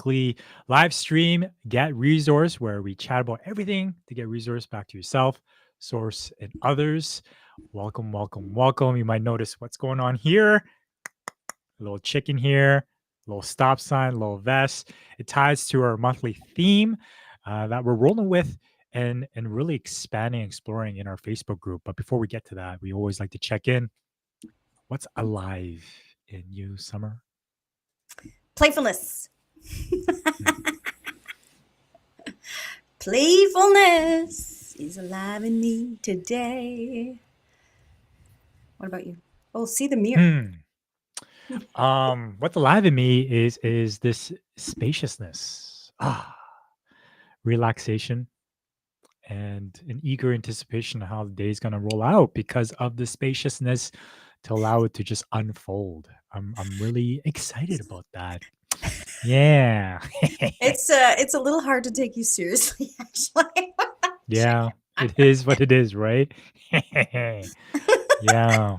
weekly live stream, Get Resource, where we chat about everything to get resource back to yourself, source, and others. Welcome, welcome, welcome. You might notice what's going on here. A little chicken here, a little stop sign, a little vest. It ties to our monthly theme that we're rolling with and really expanding, exploring in our Facebook group. But before we get to that, we always like to check in. What's alive in you, Summer? Playfulness. Hmm. Playfulness is alive in me today. What about you? Oh, see the mirror. What's alive in me is this spaciousness, relaxation, and an eager anticipation of how the day is going to roll out because of the spaciousness to allow it to just unfold. I'm really excited about that. Yeah. It's a little hard to take you seriously, actually. Yeah, it is what it is, right? Yeah.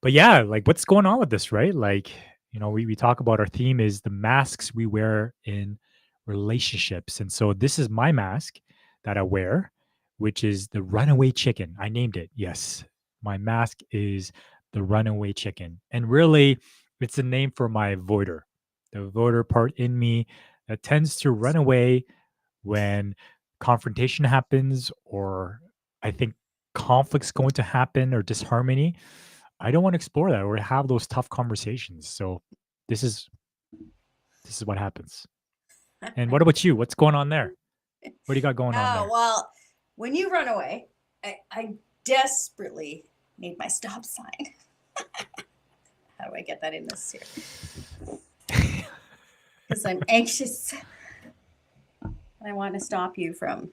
But yeah, like what's going on with this, right? Like, we talk about our theme is the masks we wear in relationships. And so this is my mask that I wear, which is the runaway chicken. I named it. Yes. My mask is the runaway chicken. And really, it's a name for my avoider, the avoider part in me that tends to run away when confrontation happens or I think conflict's going to happen or disharmony. I don't want to explore that or have those tough conversations. So this is what happens. And what about you? What's going on there? What do you got going on Oh, there? well, when you run away, I desperately need my stop sign. How do I get that in this here? Because I'm anxious. I want to stop you from,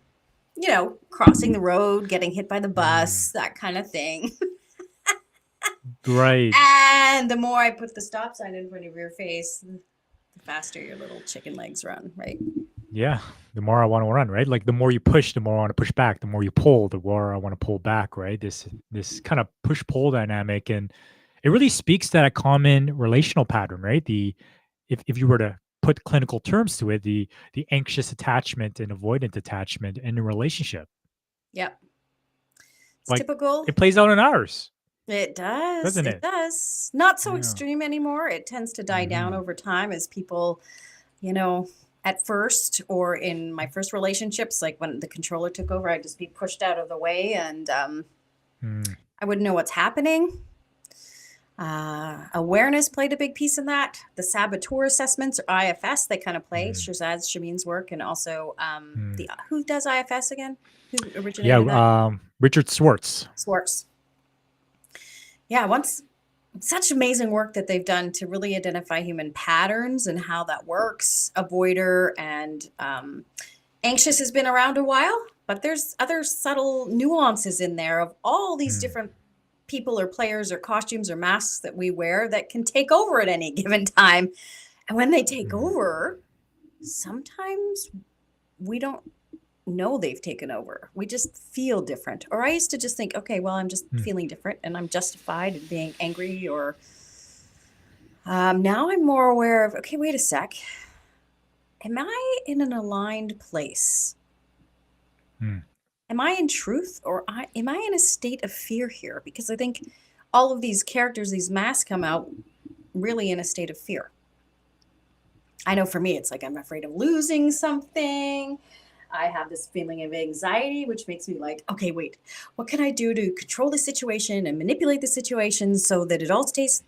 crossing the road, getting hit by the bus, that kind of thing. Right. And the more I put the stop sign in front of your face, the faster your little chicken legs run, right? Yeah. The more I want to run, right? Like the more you push, the more I want to push back. The more you pull, the more I want to pull back, right? This kind of push-pull dynamic. And it really speaks to that common relational pattern, right? If you were to put clinical terms to it, the anxious attachment and avoidant attachment in a relationship. Yep. It's Like typical. it plays out in ours, It does. doesn't It it? does. Not so Yeah. extreme anymore. It tends to die down Mhm. over time as people, at first or in my first relationships, like when the controller took over, I'd just be pushed out of the way and Mm. I wouldn't know what's happening. Awareness played a big piece in that. The saboteur assessments, or IFS, they kind of play Mm. Shazad's Shameen's work, and also Mm. the who does IFS again? Who Yeah, originated that? Richard Swartz. Swartz. Yeah, once such amazing work that they've done to really identify human patterns and how that works. Avoider and anxious has been around a while, but there's other subtle nuances in there of all these Mm. different people or players or costumes or masks that we wear that can take over at any given time. And when they take Mm. over, sometimes we don't know they've taken over. We just feel different. Or I used to just think, okay, well, I'm just Mm. feeling different and I'm justified in being angry. Or now I'm more aware of, okay, wait a sec. Am I in an aligned place? Mm. Am I in truth or am I in a state of fear here? Because I think all of these characters, these masks come out really in a state of fear. I know for me, it's like I'm afraid of losing something. I have this feeling of anxiety, which makes me like, okay, wait, what can I do to control the situation and manipulate the situation so that it all stays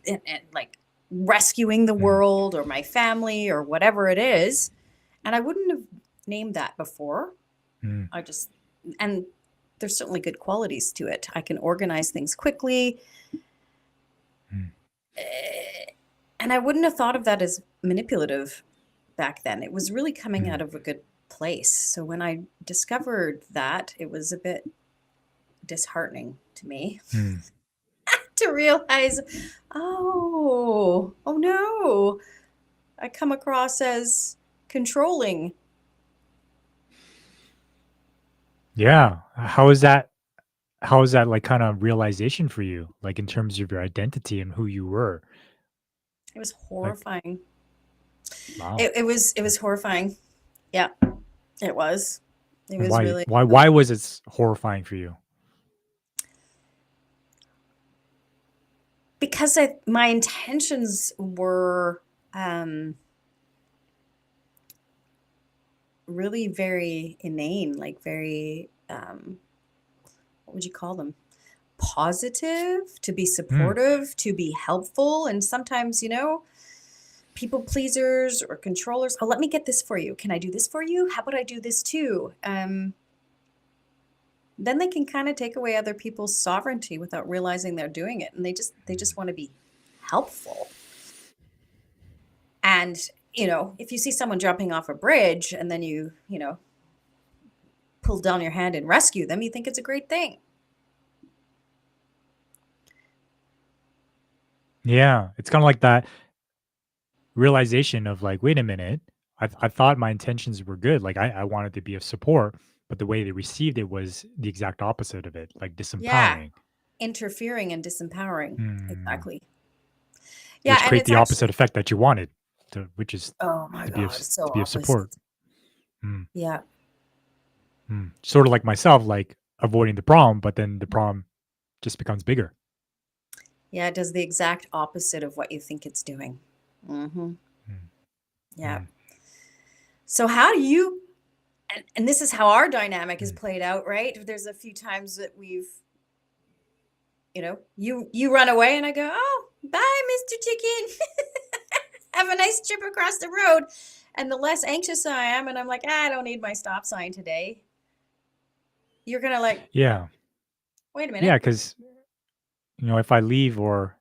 like rescuing the Mm. world or my family or whatever it is. And I wouldn't have named that before. Mm. And there's certainly good qualities to it. I can organize things quickly. Mm. And I wouldn't have thought of that as manipulative back then. It was really coming out Mm. of a good place. So when I discovered that, it was a bit disheartening to me Mm. to realize, oh no, I come across as controlling. Yeah. How is that like kind of realization for you? Like in terms of your identity and who you were? It was Like horrifying. Wow. It was horrifying. Yeah, it was. It And was why really, why really why was it horrifying for you? because my intentions were um, really very inane, like very what would you call them? Positive, to be Mm, supportive, to be helpful, and sometimes, people pleasers or controllers. Oh, let me get this for you. Can I do this for you? How about I do this too? Then they can kind of take away other people's sovereignty without realizing they're doing it, and they just want to be helpful. And if you see someone jumping off a bridge and then you pull down your hand and rescue them, you think it's a great thing. yeah, it's kind of like that realization of like, wait a minute, I thought my intentions were good. Like I wanted to be of support, but the way they received it was the exact opposite of it, like Yeah, disempowering, interfering and disempowering. mm, Exactly. Yeah, which and create it's the opposite actually, effect that you wanted, which is oh my God, it's so to be of opposite. support. Mm, Yeah. Sort of like myself, like avoiding the problem, but then the problem just becomes bigger. Yeah, it does the exact opposite of what you think it's doing. Hmm. Mm, Yeah. mm, So how do you, and this is how our dynamic is mm. played out, right? There's a few times that you run away and I go, "Oh, bye, Mr. Chicken. Have a nice trip across the road." And the less anxious I am and I'm like, "I don't need my stop sign today." You're going to like, Yeah, "Wait a yeah, minute." because if I leave or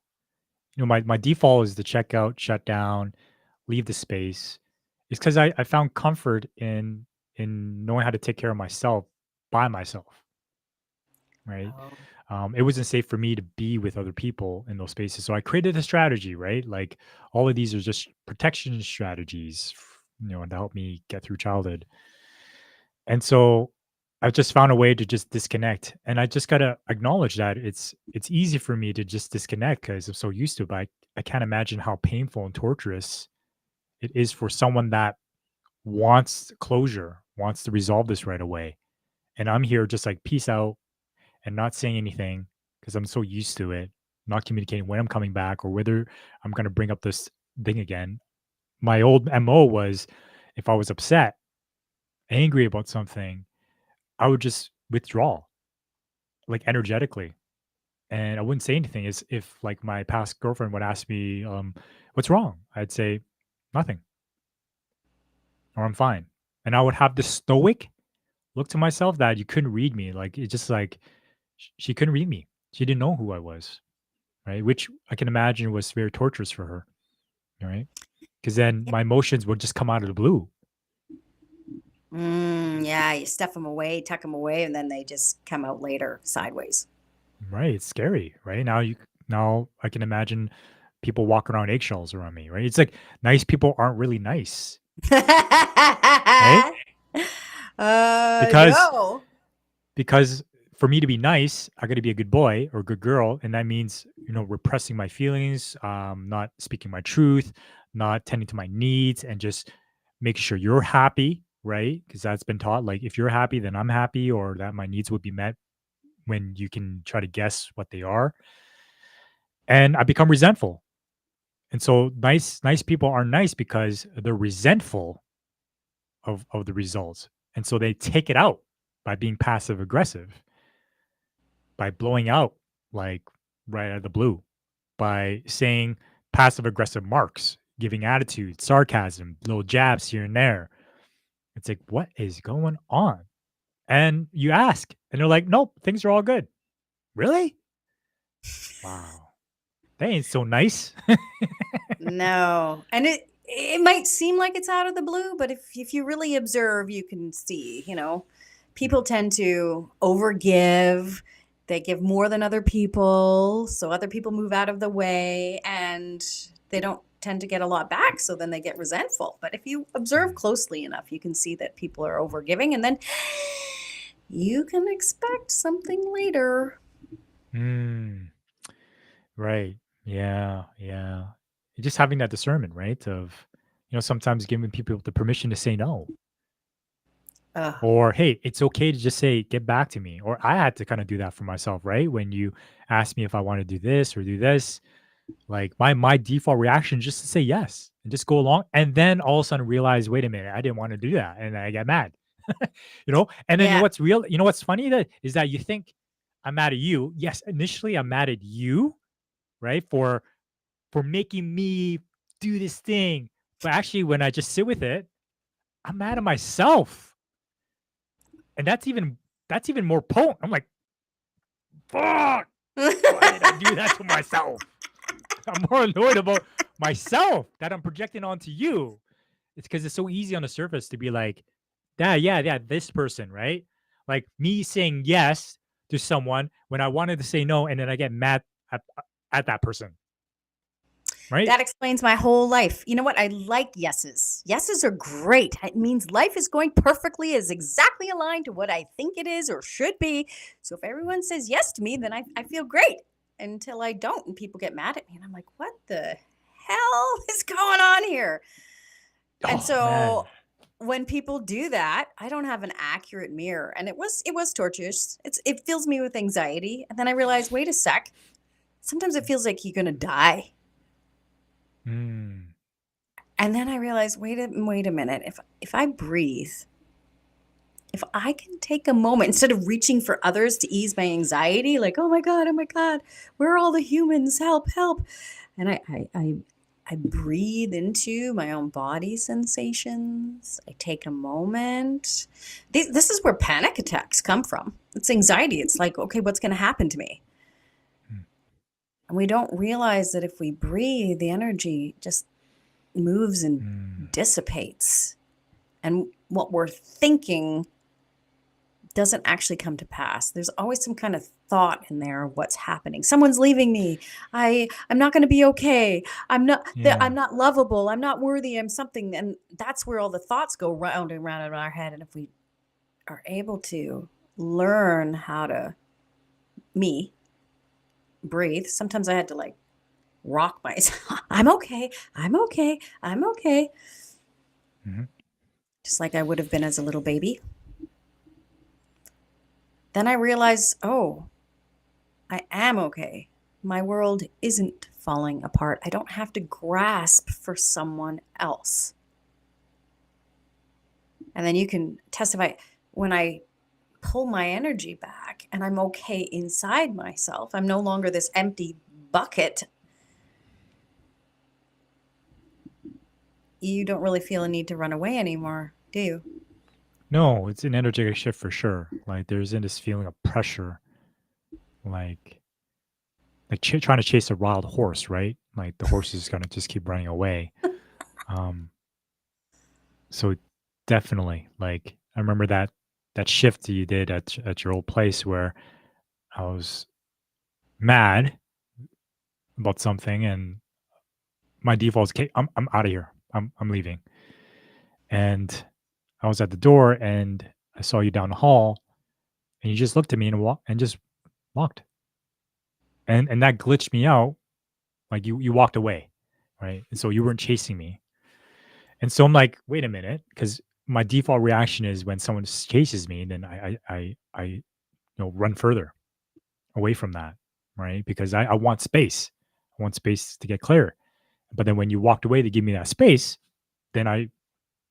my default is to check out, shut down, leave the space. It's because I found comfort in knowing how to take care of myself by myself, right? Oh. It wasn't safe for me to be with other people in those spaces, so I created a strategy, right? Like all of these are just protection strategies, to help me get through childhood. And so I just found a way to just disconnect. And I just gotta acknowledge that it's easy for me to just disconnect because I'm so used to it. But I can't imagine how painful and torturous it is for someone that wants closure, wants to resolve this right away. And I'm here just like peace out and not saying anything because I'm so used to it, not communicating when I'm coming back or whether I'm gonna bring up this thing again. My old MO was if I was upset, angry about something, I would just withdraw like energetically and I wouldn't say anything. Is if like my past girlfriend would ask me, what's wrong? I'd say nothing or I'm fine. And I would have this stoic look to myself that you couldn't read me. Like it's just like she couldn't read me. She didn't know who I was, right? Which I can imagine was very torturous for her, right? Because then my emotions would just come out of the blue, Yeah, you stuff them away, tuck them away, and then they just come out later sideways. right? It's scary, right? Now I can imagine people walking around eggshells around me, right? It's like nice people aren't really nice, right? Because No. because for me to be nice, I got to be a good boy or a good girl, and that means repressing my feelings, not speaking my truth, not tending to my needs, and just making sure you're happy, right? Because that's been taught. Like if you're happy, then I'm happy, or that my needs would be met when you can try to guess what they are, and I become resentful. And so nice people are nice because they're resentful of the results, and so they take it out by being passive aggressive, by blowing out like right out of the blue, by saying passive aggressive marks, giving attitude, sarcasm, little jabs here and there. It's like, what is going on? And you ask, and they're like, nope, things are all good. Really? Wow. That ain't so nice. No. And it might seem like it's out of the blue, but if you really observe, you can see, people Mm, tend to overgive. They give more than other people, so other people move out of the way and they don't tend to get a lot back, so then they get resentful. But if you observe mm, closely enough, you can see that people are overgiving and then you can expect something later. mm. Right. Yeah. Yeah. Just having that discernment, right? Of sometimes giving people the permission to say no. Ugh. Or, hey, it's okay to just say, get back to me. Or I had to kind of do that for myself, right? When you ask me if I want to do this or do this, like my default reaction is just to say yes and just go along. And then all of a sudden realize, wait a minute, I didn't want to do that. And I get mad. And then Yeah. what's funny that is that you think I'm mad at you. Yes, initially I'm mad at you, right? For making me do this thing. But actually, when I just sit with it, I'm mad at myself. And that's even more potent. I'm like, fuck, why did I do that to myself? I'm more annoyed about myself that I'm projecting onto you. It's because it's so easy on the surface to be like, yeah, this person, right? Like me saying yes to someone when I wanted to say no, and then I get mad at that person, right? That explains my whole life. You know what? I like yeses. Yeses are great. It means life is going perfectly, is exactly aligned to what I think it is or should be. So if everyone says yes to me, then I feel great until I don't and people get mad at me. And I'm like, what the hell is going on here? And Oh man. so when people do that, I don't have an accurate mirror. And it was torturous. It fills me with anxiety. And then I realized, wait a sec. Sometimes it feels like you're gonna die. Mm, And then I realized, wait a minute. If I breathe, if I can take a moment instead of reaching for others to ease my anxiety, like, oh my God, where are all the humans? Help, help. And I breathe into my own body sensations. I take a moment. This is where panic attacks come from. It's anxiety. It's like, okay, what's going to happen to me? mm, And we don't realize that if we breathe, the energy just moves and mm, dissipates. And what we're thinking doesn't actually come to pass. There's always some kind of thought in there of what's happening. Someone's leaving me. I'm not going to be okay. I'm yeah. not lovable. I'm not worthy. I'm something. And that's where all the thoughts go round and round in our head. And if we are able to learn how to me breathe, sometimes I had to like rock myself. I'm okay. I'm okay. I'm okay. Mhm, Just like I would have been as a little baby. Then I realized, oh, I am okay. My world isn't falling apart. I don't have to grasp for someone else. And then you can testify when I pull my energy back and I'm okay inside myself. I'm no longer this empty bucket. You don't really feel a need to run away anymore, do you? no, it's an energetic shift for sure. Like there's in this feeling of pressure, like trying to chase a wild horse, right? Like the horse is gonna just keep running away. Um, so definitely, like I remember that shift that you did at your old place where I was mad about something, and my default is, "Okay, I'm out of here. I'm leaving." And I was at the door, and I saw you down the hall, and you just looked at me and just walked, and that glitched me out. Like you walked away, right? And so you weren't chasing me. And so I'm like, wait a minute, because my default reaction is when someone chases me, then run further away from that, right? Because I want space. I want space to get clear. But then when you walked away to give me that space, then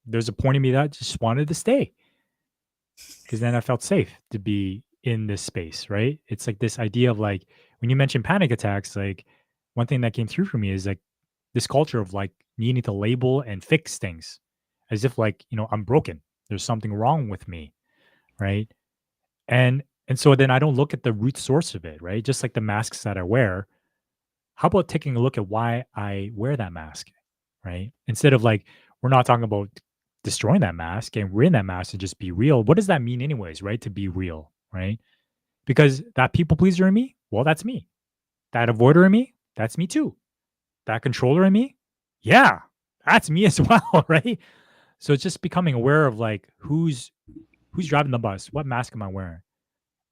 there's a point in me that just wanted to stay because then I felt safe to be in this space, right? It's like this idea of like when you mention panic attacks, like one thing that came through for me is like this culture of like needing to label and fix things as if like, I'm broken. There's something wrong with me, right? And so then I don't look at the root source of it, right? Just like the masks that I wear, how about taking a look at why I wear that mask, right? Instead of like, we're not talking about destroying that mask and we're in that mask and just be real. What does that mean, anyways, right? To be real, right? Because that people pleaser in me, well, that's me. That avoider in me, that's me too. That controller in me, yeah, that's me as well, right? So it's just becoming aware of like who's driving the bus, what mask am I wearing?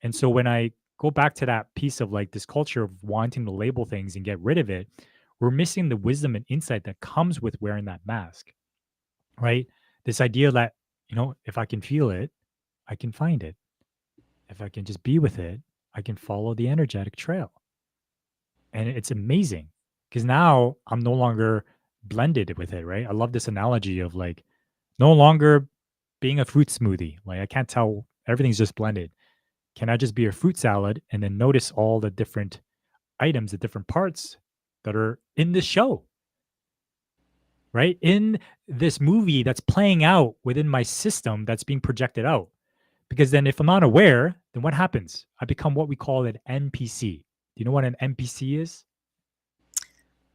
And so when I go back to that piece of like this culture of wanting to label things and get rid of it, we're missing the wisdom and insight that comes with wearing that mask. right? This idea that, if I can feel it, I can find it. If I can just be with it, I can follow the energetic trail. And it's amazing because now I'm no longer blended with it, right? I love this analogy of like no longer being a fruit smoothie. Like I can't tell, everything's just blended. Can I just be a fruit salad and then notice all the different items, the different parts that are in this show, right? In this movie that's playing out within my system that's being projected out. Because then if I'm not aware, then what happens? I become what we call an NPC. Do you know what an NPC is?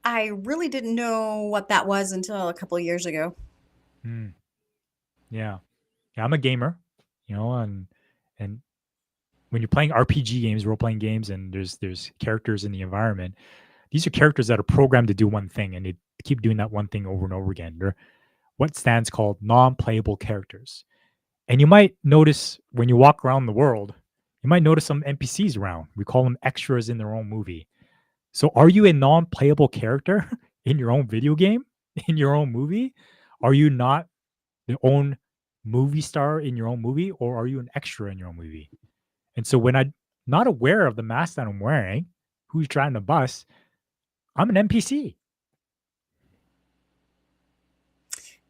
I really didn't know what that was until a couple of years ago. Mm, yeah. Yeah, I'm a gamer, and when you're playing RPG games, role playing games, and there's characters in the environment, these are characters that are programmed to do one thing, and they keep doing that one thing over and over again. They're what stands called non-playable characters. And you might notice when you walk around the world, you might notice some NPCs around. We call them extras in their own movie. So are you a non-playable character in your own video game, in your own movie? Are you not the own movie star in your own movie, or are you an extra in your own movie? And so when I'm not aware of the mask that I'm wearing, who's driving the bus, I'm an NPC.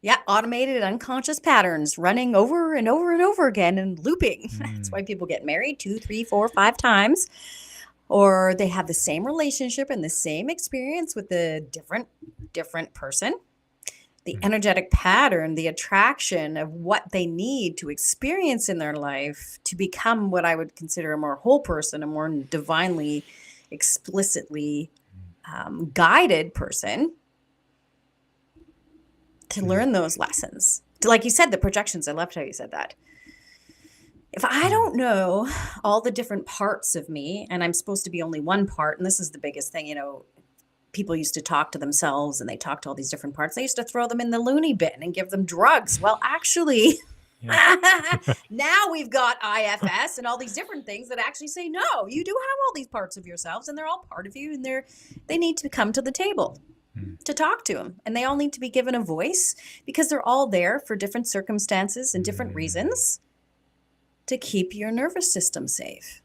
Yeah, automated unconscious patterns running over and over and over again and looping. That's why Mm, people get married 2, 3, 4, 5 times, or they have the same relationship and the same experience with a different person. The mm, energetic pattern, the attraction of what they need to experience in their life to become what I would consider a more whole person, a more divinely, explicitly guided person, to mm, learn those lessons. Like you said, the projections, I loved how you said that. If I mm, don't know all the different parts of me, and I'm supposed to be only one part, and this is the biggest thing, people used to talk to themselves and they talked to all these different parts. They used to throw them in the loony bin and give them drugs. Well, actually, yeah. now we've got IFS and all these different things that actually say, no, you do have all these parts of yourselves and they're all part of you and they need to come to the table Mm, to talk to them. And they all need to be given a voice because they're all there for different circumstances and different mm, reasons to keep your nervous system safe.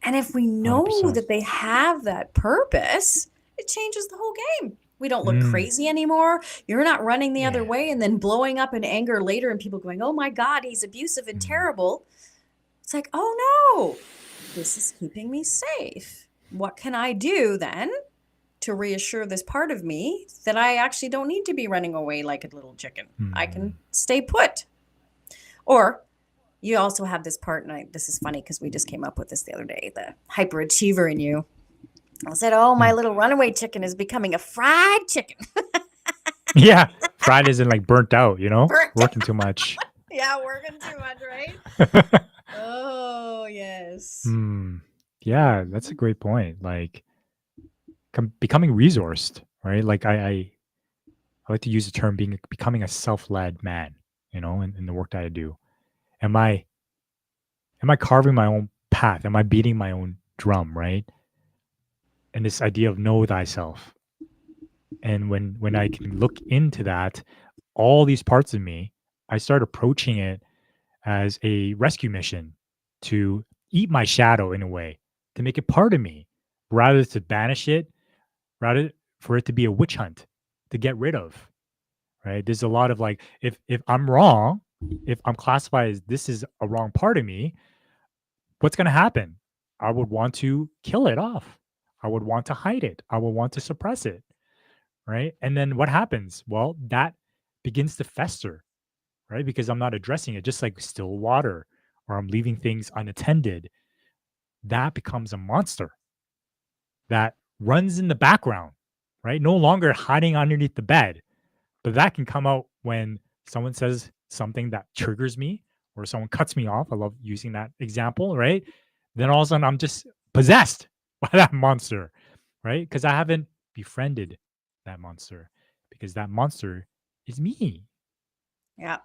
And if we know 100%. that they have that purpose, it changes the whole game. We don't look Mm, crazy anymore. You're not running the other yeah. way and then blowing up in anger later and people going, oh my God, he's abusive and Mm, terrible. It's like, oh no, this is keeping me safe. What can I do then to reassure this part of me that I actually don't need to be running away like a little chicken? I can mm, stay put. Or you also have this part, and this is funny because we just came up with this the other day, the hyperachiever in you. I said, oh, my mm. little runaway chicken is becoming a fried chicken. Yeah. Fried isn't like burnt out, Burnt working out. too much. Yeah, working too much, right? Oh, yes. Hmm. Yeah, that's a great point. Like becoming resourced, right? Like I like to use the term becoming a self-led man, in the work that I do. Am I am I carving my own path? Am I beating my own drum, right? And this idea of know thyself. And when I can look into that, all these parts of me, I start approaching it as a rescue mission to eat my shadow in a way, to make it part of me, rather to banish it, rather for it to be a witch hunt to get rid of. Right? There's a lot of like, if I'm wrong, if I'm classified as this is a wrong part of me, what's going to happen? I would want to kill it off. I would want to hide it. I would want to suppress it. Right? And then what happens? Well, that begins to fester, right? Because I'm not addressing it, just like still water, or I'm leaving things unattended. That becomes a monster that runs in the background, right? No longer hiding underneath the bed, but that can come out when someone says something that triggers me or someone cuts me off. I love using that example, right? Then all of a sudden I'm just possessed by that monster, right? Because I haven't befriended that monster because that monster is me. Yeah.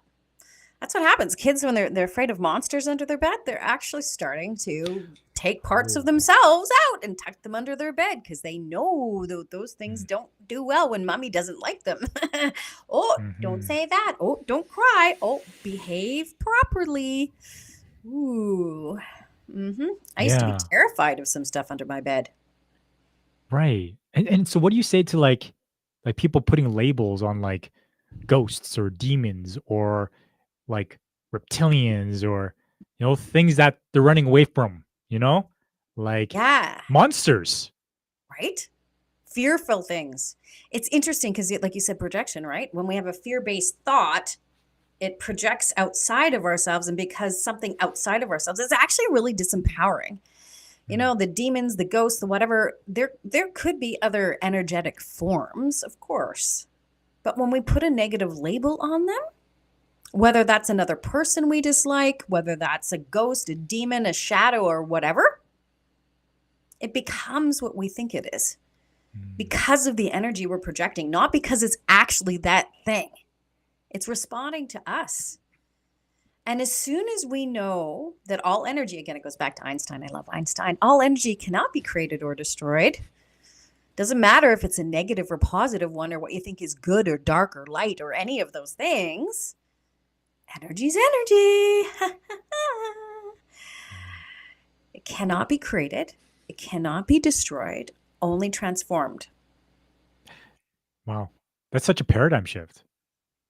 That's what happens. Kids, when they're afraid of monsters under their bed, they're actually starting to take parts of Oh. themselves out and tuck them under their bed because they know that those things don't do well when mommy doesn't like them. Oh, don't Mm-hmm. say that. Oh, don't cry. Oh, behave properly. Ooh. I used to be Yeah. terrified of some stuff under my bed. Right. And so what do you say to like people putting labels on like ghosts or demons or like reptilians or things that they're running away from, like Yeah, monsters. right? Fearful things. It's interesting because, like you said, projection, right? When we have a fear based thought, it projects outside of ourselves. And because something outside of ourselves is actually really disempowering. Mm, The demons, the ghosts, the whatever, there could be other energetic forms, of course. But when we put a negative label on them, whether that's another person we dislike, whether that's a ghost, a demon, a shadow, or whatever, it becomes what we think it is mm, because of the energy we're projecting, not because it's actually that thing. It's responding to us. And as soon as we know that all energy, again, it goes back to Einstein. I love Einstein. All energy cannot be created or destroyed. Doesn't matter if it's a negative or positive one or what you think is good or dark or light or any of those things. Energy's energy. mm. It cannot be created. It cannot be destroyed, only transformed. Wow. That's such a paradigm shift,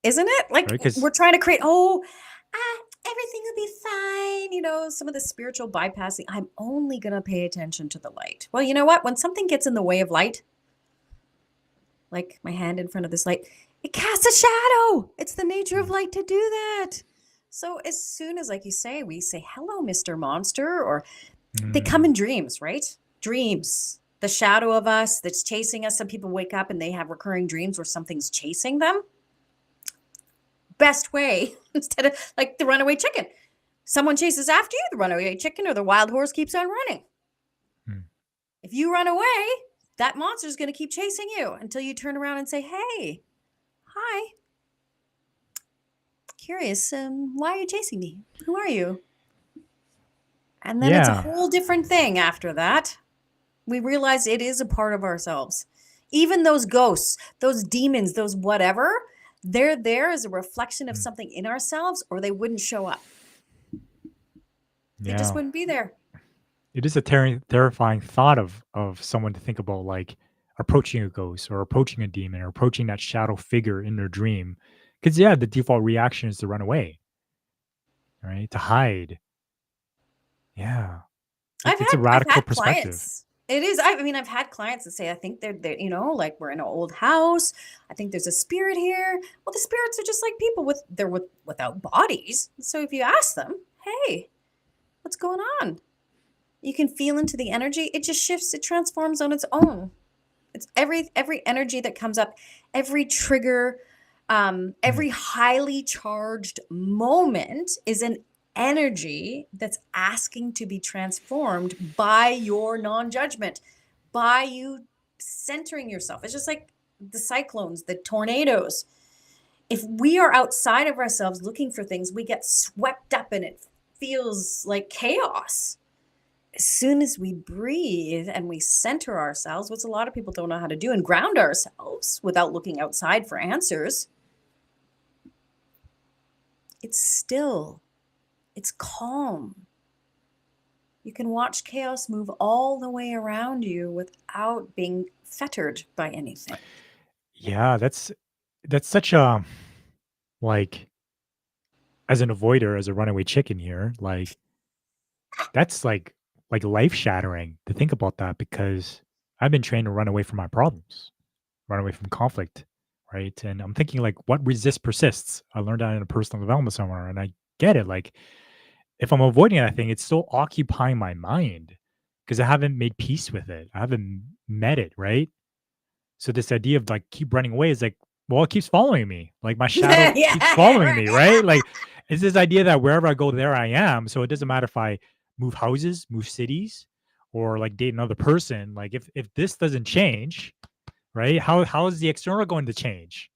Isn't it? right? Like Because we're trying to create, everything will be fine. Some of the spiritual bypassing. I'm only going to pay attention to the light. Well, you know what? When something gets in the way of light, like my hand in front of this light, it casts a shadow. It's the nature of light to do that. So as soon as, like you say, we say, hello, Mr. Monster, or they come in dreams, right? Dreams. The shadow of us that's chasing us. Some people wake up and they have recurring dreams where something's chasing them. Best way, instead of like the runaway chicken. Someone chases after you, the runaway chicken or the wild horse keeps on running. If you run away, that monster is going to keep chasing you until you turn around and say, hey, hi, curious, why are you chasing me? Who are you? And then it's a yeah, whole different thing after that. We realize it is a part of ourselves. Even those ghosts, those demons, those whatever, they're there as a reflection of mm, something in ourselves, or they wouldn't show up. They just yeah. wouldn't be there. It is a terrifying thought of someone to think about, like approaching a ghost or approaching a demon or approaching that shadow figure in their dream. Because yeah, the default reaction is to run away, right? To hide. Yeah, it's a I've radical had perspective. clients. It is. I mean, I've had clients that say, I think they're like we're in an old house. I think there's a spirit here. Well, the spirits are just like people without bodies. So if you ask them, hey, what's going on? You can feel into the energy. It just shifts. It transforms on its own. It's every energy that comes up, every trigger, Mm, every highly charged moment is an energy that's asking to be transformed by your non-judgment, by you centering yourself. It's just like the cyclones, the tornadoes. If we are outside of ourselves looking for things, we get swept up and it feels like chaos. As soon as we breathe and we center ourselves, which a lot of people don't know how to do, and ground ourselves without looking outside for answers, it's still, it's calm. You can watch chaos move all the way around you without being fettered by anything. yeah, that's such a like as an avoider, as a runaway chicken here, like that's like life shattering to think about that because I've been trained to run away from my problems, run away from conflict, right? And I'm thinking like what resists persists. I learned that in a personal development somewhere, and I get it. Like if I'm avoiding that thing, it's still occupying my mind because I haven't made peace with it. I haven't met it, right? So this idea of like keep running away is like, well, it keeps following me. Like my shadow keeps Yeah, following right. me, right? Like it's this idea that wherever I go, there I am. So it doesn't matter if I move houses, move cities, or like date another person. Like if this doesn't change, right? How is the external going to change?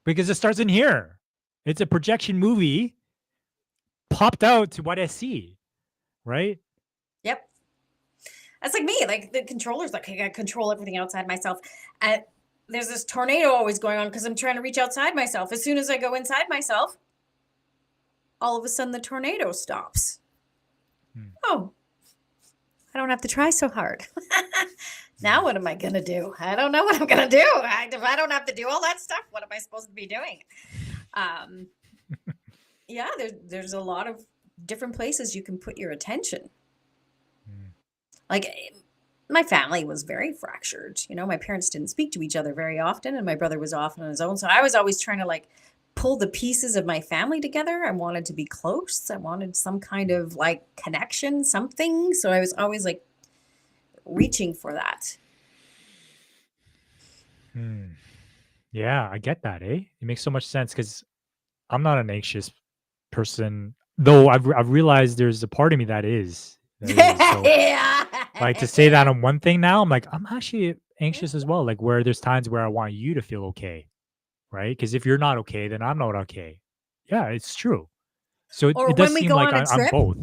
Because it starts in here. It's a projection movie popped out to what I see. right? Yep. That's like me. Like the controller's like, I gotta control everything outside myself. And there's this tornado always going on because I'm trying to reach outside myself. As soon as I go inside myself, all of a sudden the tornado stops. Hmm. Oh, I don't have to try so hard. Now what am I gonna do? I don't know what I'm gonna do. If I don't have to do all that stuff, what am I supposed to be doing? Um, yeah, there's a lot of different places you can put your attention. Hmm. Like my family was very fractured. You know, my parents didn't speak to each other very often, and my brother was off on his own. So I was always trying to like pull the pieces of my family together. I wanted to be close. I wanted some kind of like connection, something. So I was always like reaching for that. Hmm. Yeah, I get that, eh? It makes so much sense because I'm not an anxious person, though I've realized there's a part of me that is. That is. So Yeah. like to say that on one thing now, I'm like, I'm actually anxious as well. Like where there's times where I want you to feel okay, right? Because if you're not okay, then I'm not okay. Yeah, it's true. So Or it does when we seem go like on a I'm trip, both.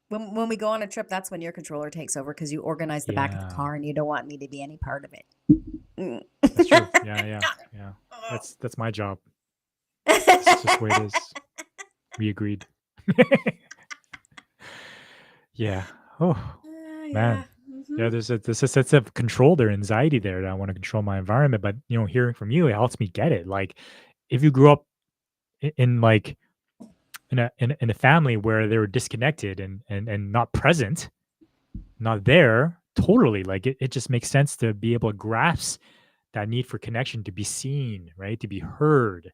when we go on a trip, that's when your controller takes over because you organize the back of the Yeah, car and you don't want me to be any part of it. Mm. that's true. Yeah, yeah, yeah. That's my job. It's just the way it is. We agreed. Yeah. Oh Yeah. man. Yeah, there's a sense of control there, anxiety there that I want to control my environment. But hearing from you, it helps me get it. Like if you grew up in like in a family where they were disconnected and not present, not there, totally. Like it just makes sense to be able to grasp that need for connection, to be seen, right? To be heard.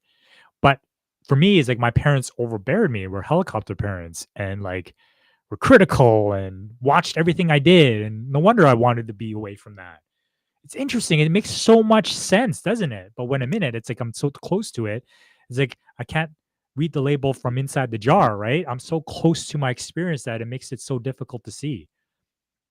But for me, it's like my parents overbeared me. We're helicopter parents and like were critical and watched everything I did. And no wonder I wanted to be away from that. It's interesting. It makes so much sense, doesn't it? But when I'm in it, it's like I'm so close to it. It's like I can't read the label from inside the jar, right? I'm so close to my experience that it makes it so difficult to see.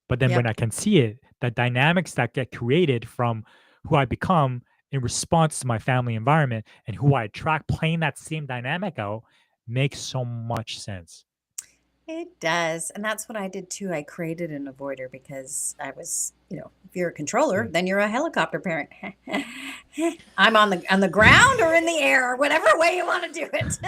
But then when Yep. I can see it, the dynamics that get created from who I become in response to my family environment and who I attract playing that same dynamic out makes so much sense. It does. And that's what I did too. I created an avoider because I was, if you're a controller, Mm. then you're a helicopter parent. I'm on the ground or in the air, whatever way you want to do it.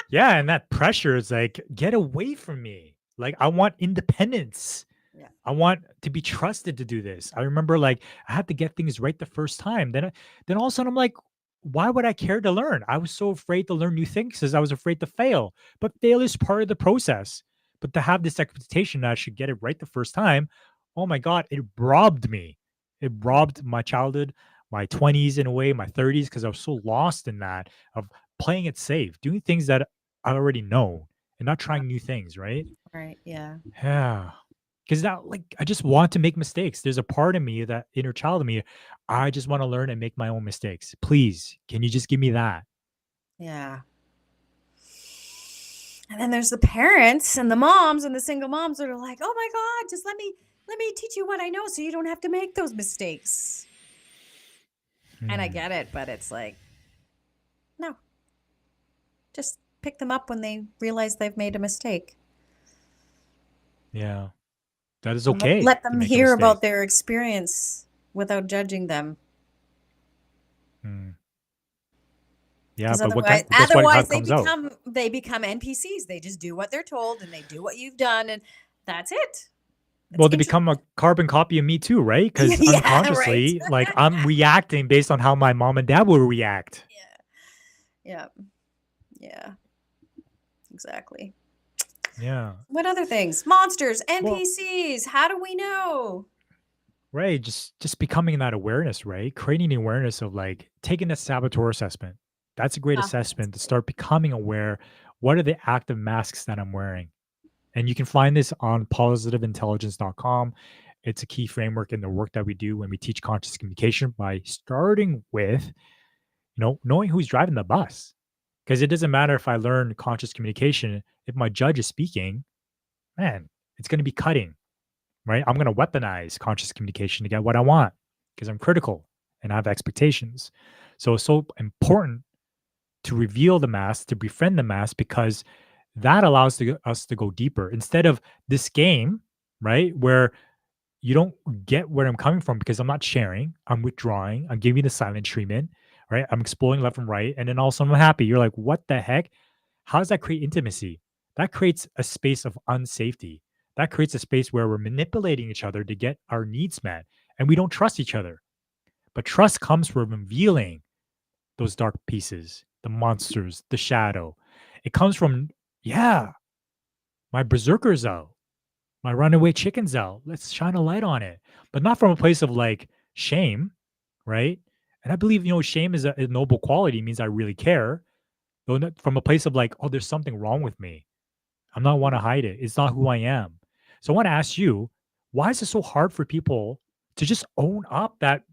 Yeah, and that pressure is like, get away from me. Like I want independence. Yeah. I want to be trusted to do this. I remember like I had to get things right the first time. Then all of a sudden I'm like, why would I care to learn? I was so afraid to learn new things because I was afraid to fail. But failure is part of the process. But to have this expectation that I should get it right the first time, oh my God, it robbed me. It robbed my childhood, my 20s in a way, my 30s, because I was so lost in that of playing it safe, doing things that I already know and not Yeah. trying new things, right? Right. Yeah. Yeah. Because that, like, I just want to make mistakes. There's a part of me, that inner child of me, I just want to learn and make my own mistakes. Please, can you just give me that? Yeah. And then there's the parents and the moms and the single moms that are like, "Oh my God, just let me teach you what I know so you don't have to make those mistakes." And I Hmm. get it, but it's like, no, just pick them up when they realize they've made a mistake. Yeah. That is And okay let to them make a hear mistake. about their experience without judging them. Hmm. Yeah. Because But otherwise, guess what? How otherwise it they comes out? become NPCs. They just do what they're told and they do what you've done, and that's it. It's Well, they interesting. become a carbon copy of me too, right? Because Yeah, right. unconsciously, like I'm reacting based on how my mom and dad will react. Yeah, yeah, exactly. Yeah. What other things? Monsters, Well, NPCs. How do we know? right. Just becoming that awareness, right? Creating the awareness of like taking a saboteur assessment. That's a great Ah, that's assessment to great. start becoming aware. What are the active masks that I'm wearing? And you can find this on positiveintelligence.com. It's a key framework in the work that we do when we teach conscious communication by starting with, knowing who's driving the bus. Because it doesn't matter if I learn conscious communication, if my judge is speaking, man, it's going to be cutting, right? I'm going to weaponize conscious communication to get what I want because I'm critical and I have expectations. So it's so important to reveal the mask, to befriend the mask, because that allows us to go deeper instead of this game, right? Where you don't get where I'm coming from because I'm not sharing, I'm withdrawing, I'm giving the silent treatment, right? I'm exploring left and right. And then all of a sudden I'm happy. You're like, what the heck? How does that create intimacy? That creates a space of unsafety. That creates a space where we're manipulating each other to get our needs met and we don't trust each other. But trust comes from revealing those dark pieces, the monsters, the shadow. It comes from, yeah, my berserker's out, my runaway chicken's out. Let's shine a light on it, but not from a place of like shame, right? And I believe, shame is a noble quality, it means I really care. Though not from a place of like, oh, there's something wrong with me. I'm not want to hide it. It's not who I am. So I want to ask you, why is it so hard for people to just own up that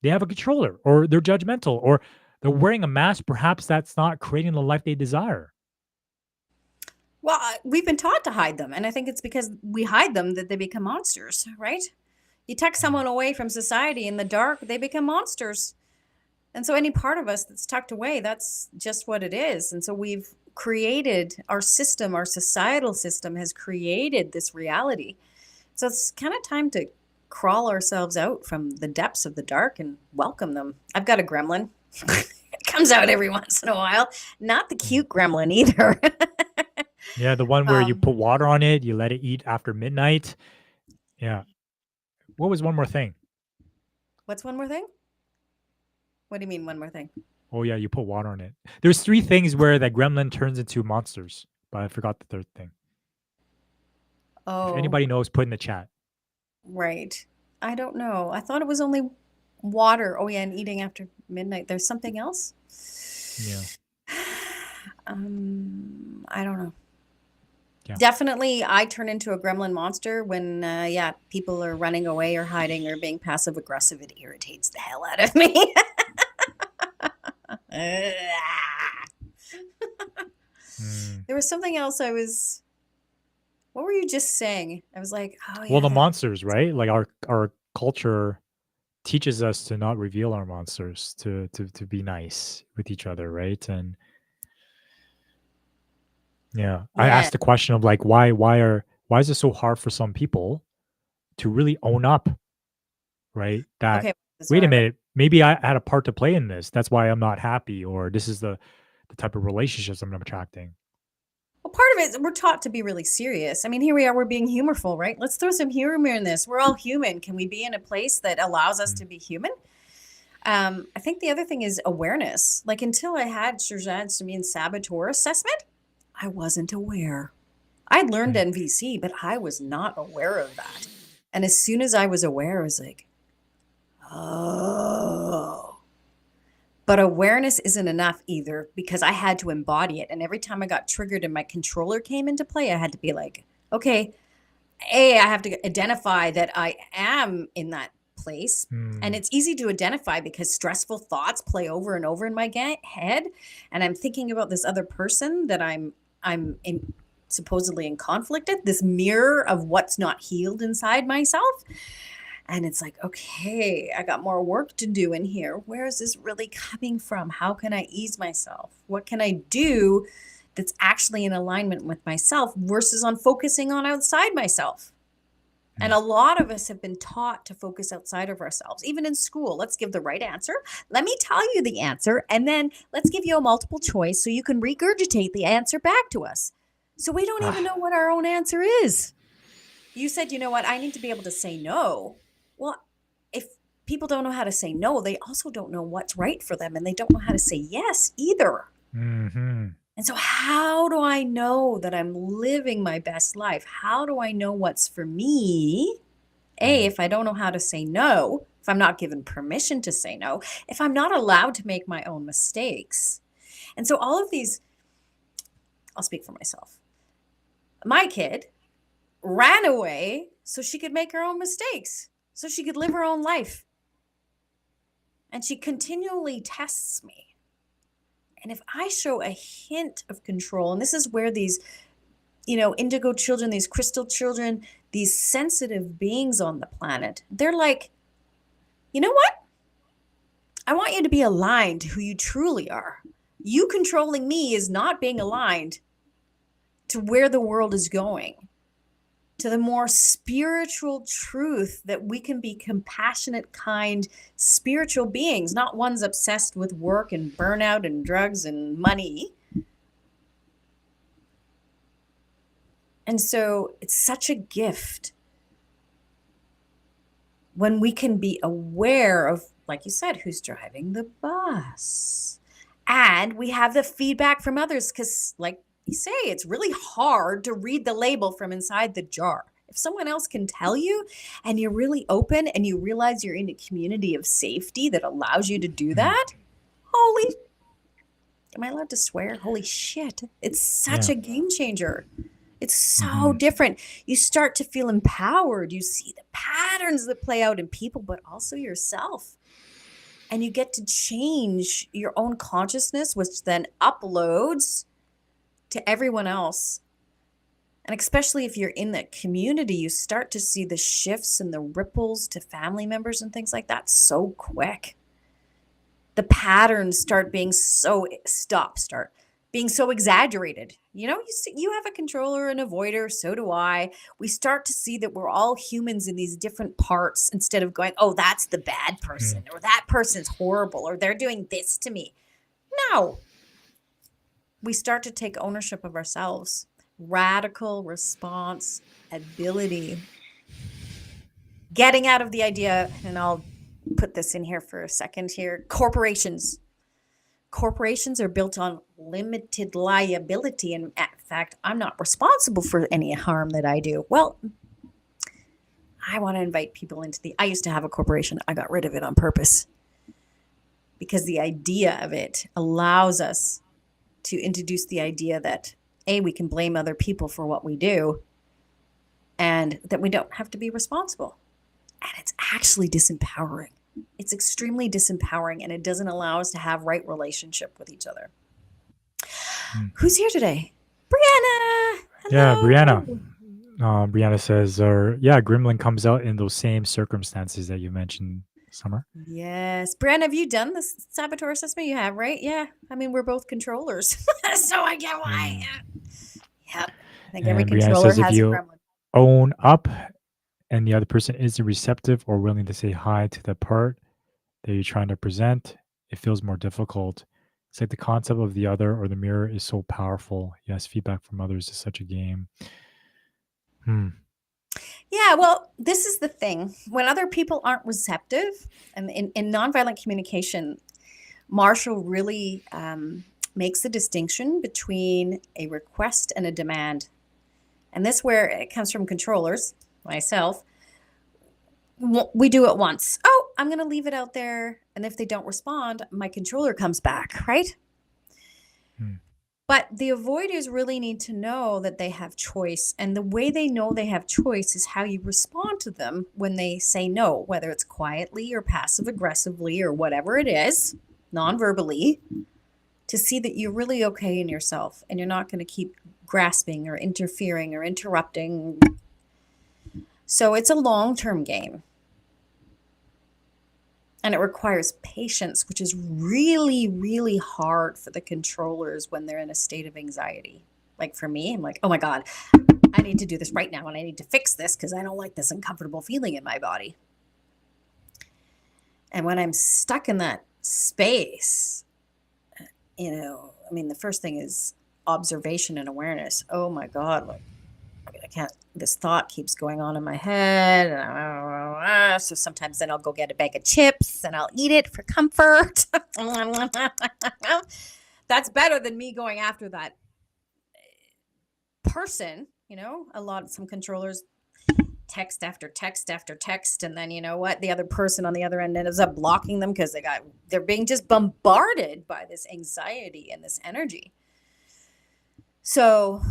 they have a controller or they're judgmental or they're wearing a mask? Perhaps that's not creating the life they desire. Well, we've been taught to hide them, and I think it's because we hide them that they become monsters, right? You tuck Mm, someone away from society in the dark, they become monsters. And so any part of us that's tucked away, that's just what it is. And so we've created our system, our societal system has created this reality. So it's kind of time to crawl ourselves out from the depths of the dark and welcome them. I've got a gremlin. It comes out every once in a while. Not the mm. cute gremlin either. Yeah, the one where you um, put water on it, you let it eat after midnight. Yeah. What was one more thing? what's one more thing? What do you mean, one more thing? Oh yeah, you put water on it. There's three things where that gremlin turns into monsters, but I forgot the third thing. If Oh, anybody knows, put in the chat. right. I don't know. I thought it was only water. Oh, yeah, and eating after midnight. There's something else? Yeah. I don't know. Yeah. Definitely, I turn into a gremlin monster when, yeah, people are running away or hiding or being passive aggressive. It irritates the hell out of me. Mm. There was something else I was. What were you just saying? I was like, oh Well, yeah, the that. monsters, right? Like our culture teaches us to not reveal our monsters, to be nice with each other, right? And yeah, I Yeah. asked the question of like why is it so hard for some people to really own up, right? That Okay. It's wait a hard. minute, maybe I had a part to play in this. That's why I'm not happy, or this is the type of relationships I'm attracting. Well, part of it is we're taught to be really serious. I mean, here we are, we're being humorful, right? Let's throw some humor in this. We're all human. Can we be in a place that allows us Mm, to be human? I think the other thing is awareness. Like until I had Sirjan's Samin Saboteur assessment, I wasn't aware. I'd learned mm, NVC, but I was not aware of that. And as soon as I was aware, I was like, oh. But awareness isn't enough either because I had to embody it. And every time I got triggered and my controller came into play, I had to be like, okay, I have to identify that I am in that place. And mm, it's easy to identify because stressful thoughts play over and over in my head. And I'm thinking about this other person that I'm in, supposedly in conflict with, this mirror of what's not healed inside myself. And it's like, okay, I got more work to do in here. Where is this really coming from? How can I ease myself? What can I do that's actually in alignment with myself versus on focusing on outside myself? And mm. a lot of us have been taught to focus outside of ourselves, even in school. Let's give the right answer. Let me tell you the answer, and then let's give you a multiple choice so you can regurgitate the answer back to us. So we don't even know Ah, what our own answer is. You said, you know what, I need to be able to say no. Well, if people don't know how to say no, they also don't know what's right for them and they don't know how to say yes either. mhm, And so, how do I know that I'm living my best life? How do I know what's for me? mm. If I don't know how to say no, if I'm not given permission to say no, if I'm not allowed to make my own mistakes. And so, all of these, I'll speak for myself. My kid ran away so she could make her own mistakes, so she could live her own life. And she continually tests me. And if I show a hint of control, and this is where these, indigo children, these crystal children, these sensitive beings on the planet, they're like, you know what? I want you to be aligned to who you truly are. You controlling me is not being aligned to where the world is going, to the more spiritual truth that we can be compassionate, kind, spiritual beings, not ones obsessed with work and burnout and drugs and money. And so it's such a gift when we can be aware of, like you said, who's driving the bus. And we have the feedback from others because, like you say, it's really hard to read the label from inside the jar. If someone else can tell you and you're really open and you realize you're in a community of safety that allows you to do that, holy, am I allowed to swear? Holy shit. It's such a game changer. It's so different. You start to feel empowered. You see the patterns that play out in people, but also yourself. And you get to change your own consciousness, which then uploads to everyone else. And especially if you're in that community, you start to see the shifts and the ripples to family members and things like that so quick. The patterns start being so being so exaggerated. You know, you have a controller, an avoider, so do I. We start to see that we're all humans in these different parts instead of going, oh, that's the bad person, or that person's horrible, or they're doing this to me. No. We start to take ownership of ourselves. Radical response ability. Getting out of the idea, and I'll put this in here for a second here, corporations. Corporations are built on limited liability. And in fact, I'm not responsible for any harm that I do. Well, I want to invite people into I used to have a corporation. I got rid of it on purpose because the idea of it allows us to introduce the idea that, A, we can blame other people for what we do and that we don't have to be responsible. And it's actually disempowering. It's extremely disempowering, and it doesn't allow us to have right relationship with each other. Who's here today? Brianna. Hello. Yeah, Brianna. Brianna says, Gremlin comes out in those same circumstances that you mentioned, Summer. Yes. Brianna, have you done the saboteur assessment? You have, right? Yeah. I mean, we're both controllers. So I get why. Yep. I think every controller says, has if you a gremlin. Own up and the other person isn't receptive or willing to say hi to the part that you're trying to present, it feels more difficult. It's like the concept of the other or the mirror is so powerful. Yes, feedback from others is such a game. Yeah, well, this is the thing. When other people aren't receptive, and in nonviolent communication, Marshall really makes a distinction between a request and a demand. And this where it comes from controllers, myself. We do it once. Oh, I'm going to leave it out there. And if they don't respond, my controller comes back, right? But the avoiders really need to know that they have choice. And the way they know they have choice is how you respond to them when they say no, whether it's quietly or passive aggressively or whatever it is, non-verbally, to see that you're really okay in yourself and you're not going to keep grasping or interfering or interrupting. So it's a long-term game. And it requires patience, which is really, really hard for the controllers when they're in a state of anxiety. Like for me, I'm like, oh my God, I need to do this right now and I need to fix this because I don't like this uncomfortable feeling in my body. And when I'm stuck in that space, the first thing is observation and awareness. Oh my God, I can't, this thought keeps going on in my head. So sometimes then I'll go get a bag of chips and I'll eat it for comfort. That's better than me going after that person. Some controllers text after text after text. And then you know what? The other person on the other end ends up blocking them because they're being just bombarded by this anxiety and this energy. So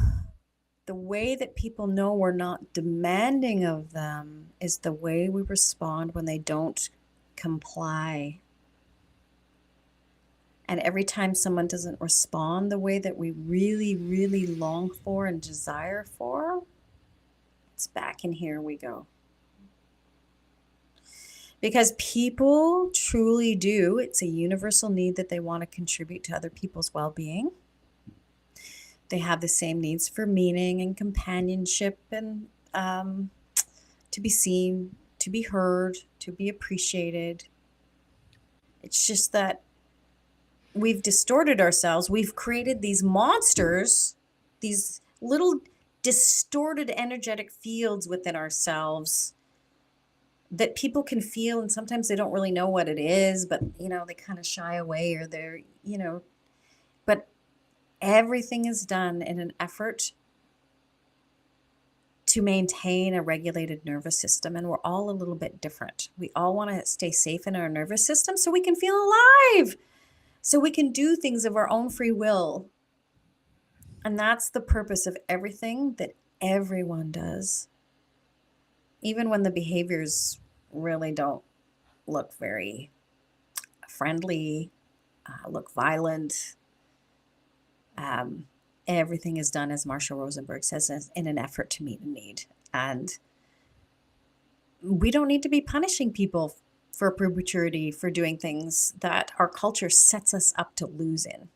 the way that people know we're not demanding of them is the way we respond when they don't comply. And every time someone doesn't respond the way that we really, really long for and desire for, it's back in here we go. Because people truly do, it's a universal need that they want to contribute to other people's well-being. They have the same needs for meaning and companionship and to be seen, to be heard, to be appreciated. It's just that we've distorted ourselves. We've created these monsters, these little distorted energetic fields within ourselves that people can feel, and sometimes they don't really know what it is, but they kind of shy away, or but everything is done in an effort to maintain a regulated nervous system, and we're all a little bit different. We all want to stay safe in our nervous system so we can feel alive, so we can do things of our own free will. And that's the purpose of everything that everyone does, even when the behaviors really don't look very friendly, look violent. Everything is done, as Marshall Rosenberg says, in an effort to meet a need. And we don't need to be punishing people for prematurity, for doing things that our culture sets us up to lose in.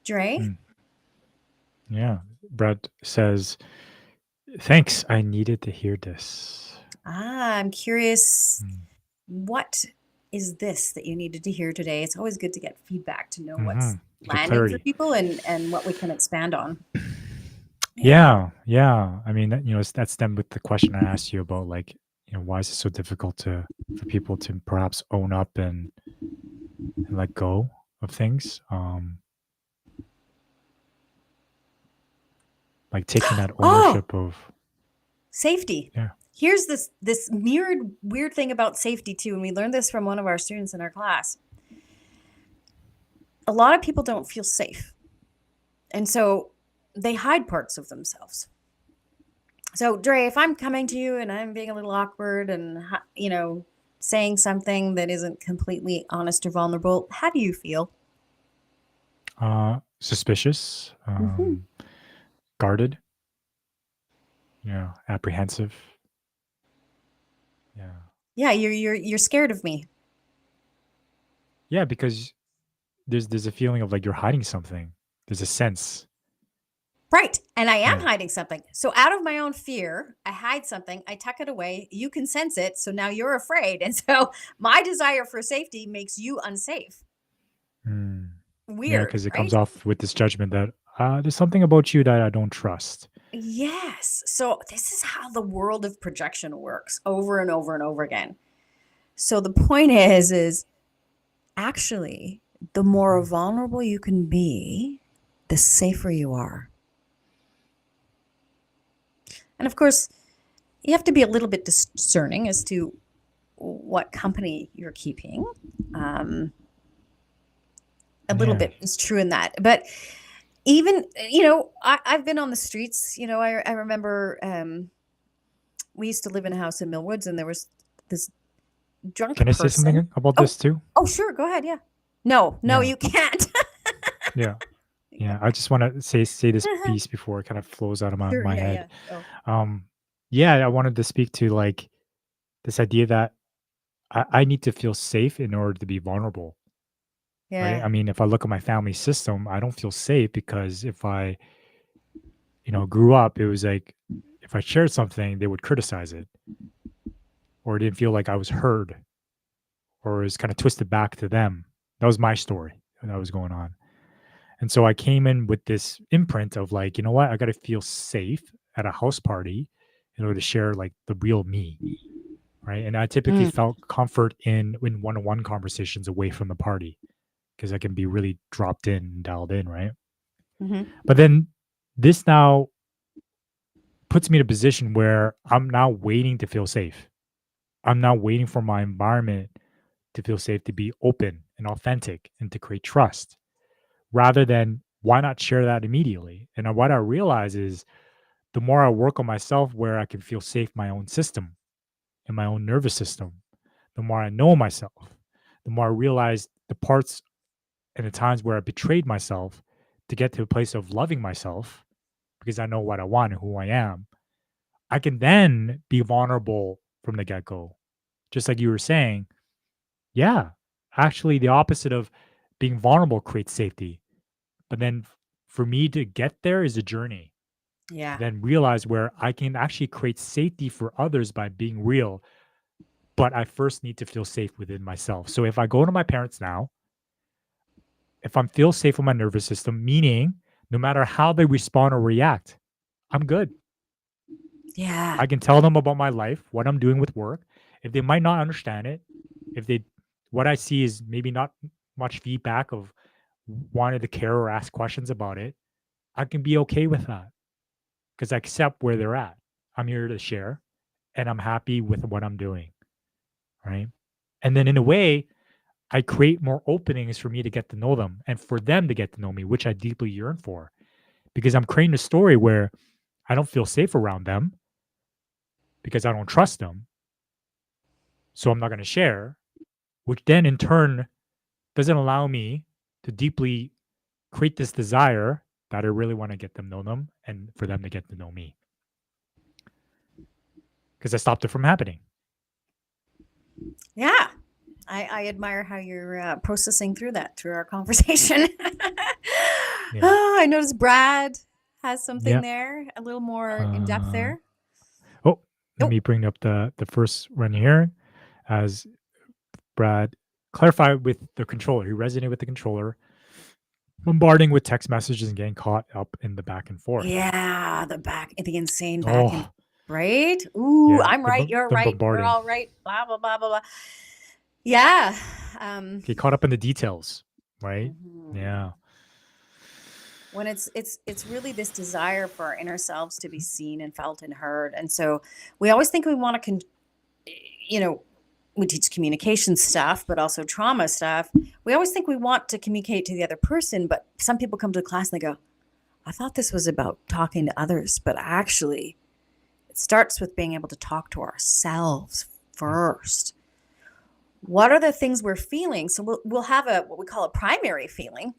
Dre? Yeah. Brett says, thanks. I needed to hear this. I'm curious, Mm. what is this that you needed to hear today? It's always good to get feedback to know what's Get landing for clarity. people and what we can expand on. Yeah. I mean, that stemmed with the question I asked you about, like, why is it so difficult for people to perhaps own up and let go of things? Like taking that Oh, ownership of, safety. yeah. Here's this mirrored weird thing about safety too, and we learned this from one of our students in our class. A lot of people don't feel safe, and so they hide parts of themselves. So, Dre, if I'm coming to you and I'm being a little awkward and saying something that isn't completely honest or vulnerable, how do you feel? Suspicious, Mm-hmm. guarded, apprehensive. Yeah. Yeah, you're scared of me. Yeah, because there's a feeling of like you're hiding something. There's a sense. Right. And I am Yeah. hiding something. So out of my own fear, I hide something, I tuck it away, you can sense it, so now you're afraid. And so my desire for safety makes you unsafe. Mm. Yeah, Weird, because it comes right? off with this judgment that there's something about you that I don't trust. Yes. So this is how the world of projection works over and over and over again. So the point is actually the more Mhm. vulnerable you can be, the safer you are. And of course, you have to be a little bit discerning as to what company you're keeping. Um, a little Yeah. bit is true in that. But even, I've been on the streets. I remember we used to live in a house in Millwoods, and there was this drunk Can I say person. something about Oh, this too? oh, sure, go ahead. Yeah. No, Yeah. you can't. Yeah. Yeah. Yeah. I just want to say this piece before it kind of flows out of Sure. my Yeah. head. Yeah. Oh, Um, yeah, I wanted to speak to like this idea that I need to feel safe in order to be vulnerable. Right. yeah. I mean, if I look at my family system, I don't feel safe because if I, grew up, it was like if I shared something, they would criticize it or it didn't feel like I was heard or it was kind of twisted back to them. That was my story that was going on. And so I came in with this imprint of like, you know what? I got to feel safe at a house party in order to share like the real me. Right. And I typically Mm, felt comfort in one-on-one conversations away from the party because I can be really dropped in and dialed in. Right. hmm But then this now puts me in a position where I'm now waiting to feel safe. I'm now waiting for my environment to feel safe, to be open and authentic and to create trust rather than why not share that immediately? And what I realize is the more I work on myself where I can feel safe, my own system and my own nervous system, the more I know myself, the more I realize the parts and the times where I betrayed myself to get to a place of loving myself because I know what I want and who I am. I can then be vulnerable from the get go. Just like you were saying, yeah, actually, the opposite of being vulnerable creates safety. But then for me to get there is a journey. Yeah. Then realize where I can actually create safety for others by being real, but I first need to feel safe within myself. So if I go to my parents now, if I'm feel safe with my nervous system, meaning no matter how they respond or react, I'm good. Yeah. I can tell them about my life, what I'm doing with work. If they might not understand it, if they what I see is maybe not much feedback of wanting to care or ask questions about it, I can be okay with that because I accept where they're at. I'm here to share and I'm happy with what I'm doing. Right. And then in a way, I create more openings for me to get to know them and for them to get to know me, which I deeply yearn for because I'm creating a story where I don't feel safe around them because I don't trust them. So I'm not going to share, which then in turn doesn't allow me to deeply create this desire that I really want to get them know them and for them to get to know me because I stopped it from happening. Yeah. I admire how you're processing through that through our conversation. Yeah. Oh, I noticed Brad has something Yeah. there, a little more in depth Uh, there. oh, let Oh, me bring up the first one here as Brad clarified with the controller. He resonated with the controller, bombarding with text messages and getting caught up in the back and forth. yeah, the insane back and Oh, right. Ooh, yeah, I'm right. You're the right. We're bombarding. all right. Blah blah blah blah blah. Yeah. Get caught up in the details, right? Mhm. Yeah. When it's really this desire for our inner selves to be seen and felt and heard, and so we always think we want to, you know, we teach communication stuff, but also trauma stuff. We always think we want to communicate to the other person, but some people come to the class and they go, I thought this was about talking to others, but actually, it starts with being able to talk to ourselves Mm, first. What are the things we're feeling? So we'll have a what we call a primary feeling,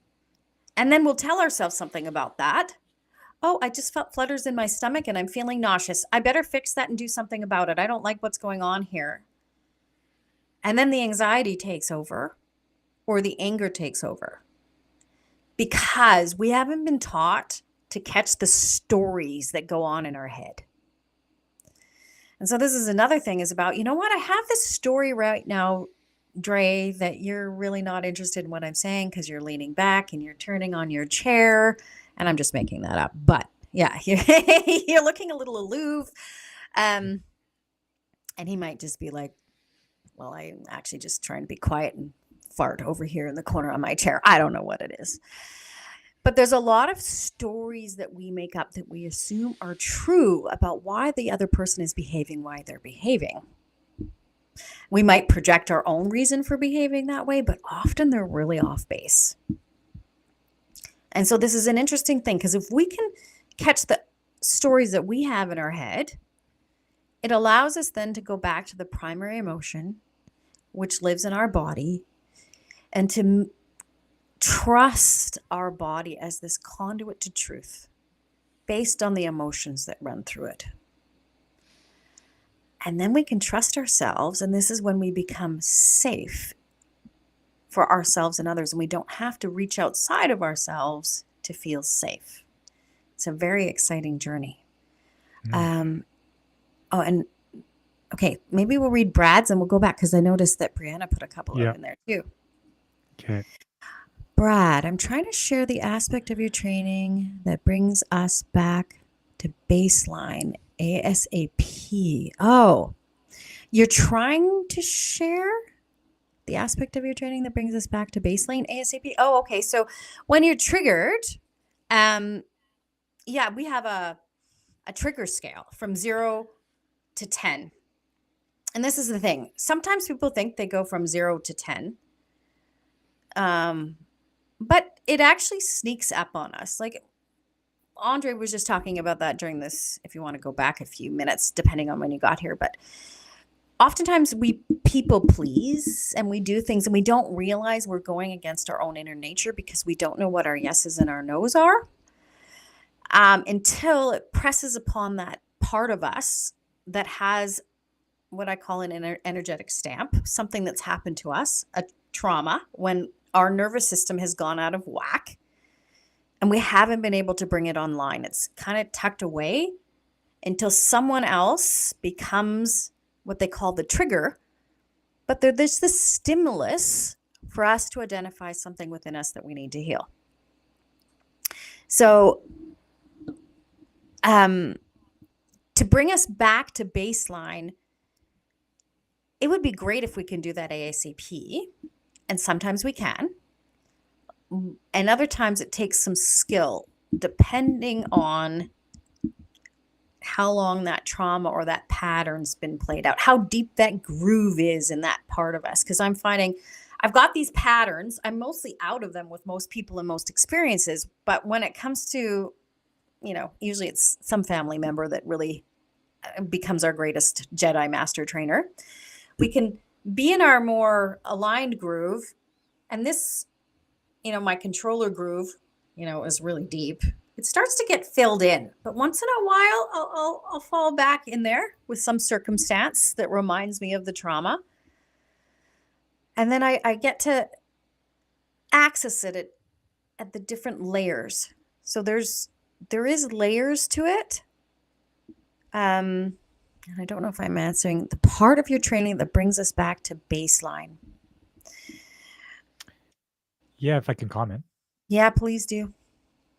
and then we'll tell ourselves something about that. Oh, I just felt flutters in my stomach and I'm feeling nauseous. I better fix that and do something about it. I don't like what's going on here. And then the anxiety takes over or the anger takes over because we haven't been taught to catch the stories that go on in our head. And so this is another thing is about, you know what? I have this story right now, Dre, that you're really not interested in what I'm saying because you're leaning back and you're turning on your chair. And I'm just making that up. But yeah, you're looking a little aloof. mm, Um, and he might just be like, well, I'm actually just trying to be quiet and fart over here in the corner on my chair. I don't know what it is. But there's a lot of stories that we make up that we assume are true about why the other person is behaving, why they're behaving. We might project our own reason for behaving that way, but often they're really off base. And so this is an interesting thing because if we can catch the stories that we have in our head, it allows us then to go back to the primary emotion, which lives in our body, and to trust our body as this conduit to truth based on the emotions that run through it. And then we can trust ourselves. And this is when we become safe for ourselves and others. And we don't have to reach outside of ourselves to feel safe. It's a very exciting journey. mm. Um, oh, and okay, maybe we'll read Brad's and we'll go back because I noticed that Brianna put a couple of Yeah. in there too. Okay. Brad, I'm trying to share the aspect of your training that brings us back to baseline ASAP. Oh, you're trying to share the aspect of your training that brings us back to baseline ASAP. Oh, okay. So when you're triggered, um, yeah, we have a trigger scale from 0 to 10. And this is the thing. Sometimes people think they go from 0 to 10. But it actually sneaks up on us. Like Andre was just talking about that during this, if you want to go back a few minutes, depending on when you got here. But oftentimes we people please and we do things and we don't realize we're going against our own inner nature because we don't know what our yeses and our nos are until it presses upon that part of us that has what I call an energetic stamp, something that's happened to us, a trauma when our nervous system has gone out of whack and we haven't been able to bring it online. It's kind of tucked away until someone else becomes what they call the trigger. But there's this stimulus for us to identify something within us that we need to heal. So, to bring us back to baseline, it would be great if we can do that ASAP. And sometimes we can. And other times it takes some skill, depending on how long that trauma or that pattern's been played out, how deep that groove is in that part of us. Because I'm finding I've got these patterns. I'm mostly out of them with most people and most experiences. But when it comes to, usually it's some family member that really becomes our greatest Jedi master trainer. We can be in our more aligned groove. And this, my controller groove, is really deep. It starts to get filled in, but once in a while, I'll fall back in there with some circumstance that reminds me of the trauma. And then I get to access it at the different layers. So there is layers to it. And I don't know if I'm answering the part of your training that brings us back to baseline. Yeah, if I can comment. Yeah, please do.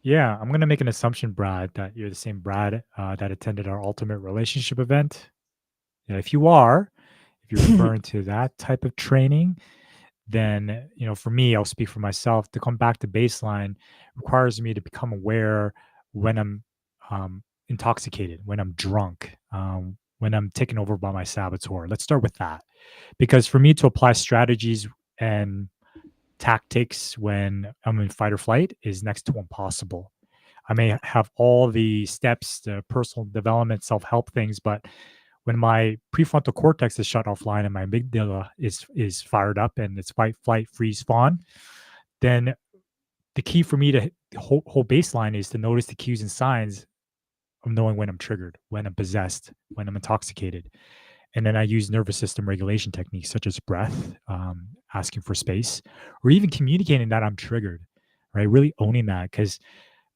Yeah, I'm gonna make an assumption, Brad, that you're the same Brad that attended our ultimate relationship event. Yeah, if you are, if you're referring to that type of training, then for me, I'll speak for myself. To come back to baseline requires me to become aware when I'm intoxicated, when I'm drunk, when I'm taken over by my saboteur. Let's start with that, because for me to apply strategies and tactics when I'm in fight or flight is next to impossible. I may have all the steps, the personal development, self-help things, but when my prefrontal cortex is shut offline and my amygdala is fired up and it's fight, flight, freeze, fawn, then the key for me to hold baseline is to notice the cues and signs of knowing when I'm triggered, when I'm possessed, when I'm intoxicated. And then I use nervous system regulation techniques such as breath, asking for space, or even communicating that I'm triggered, right? Really owning that. Because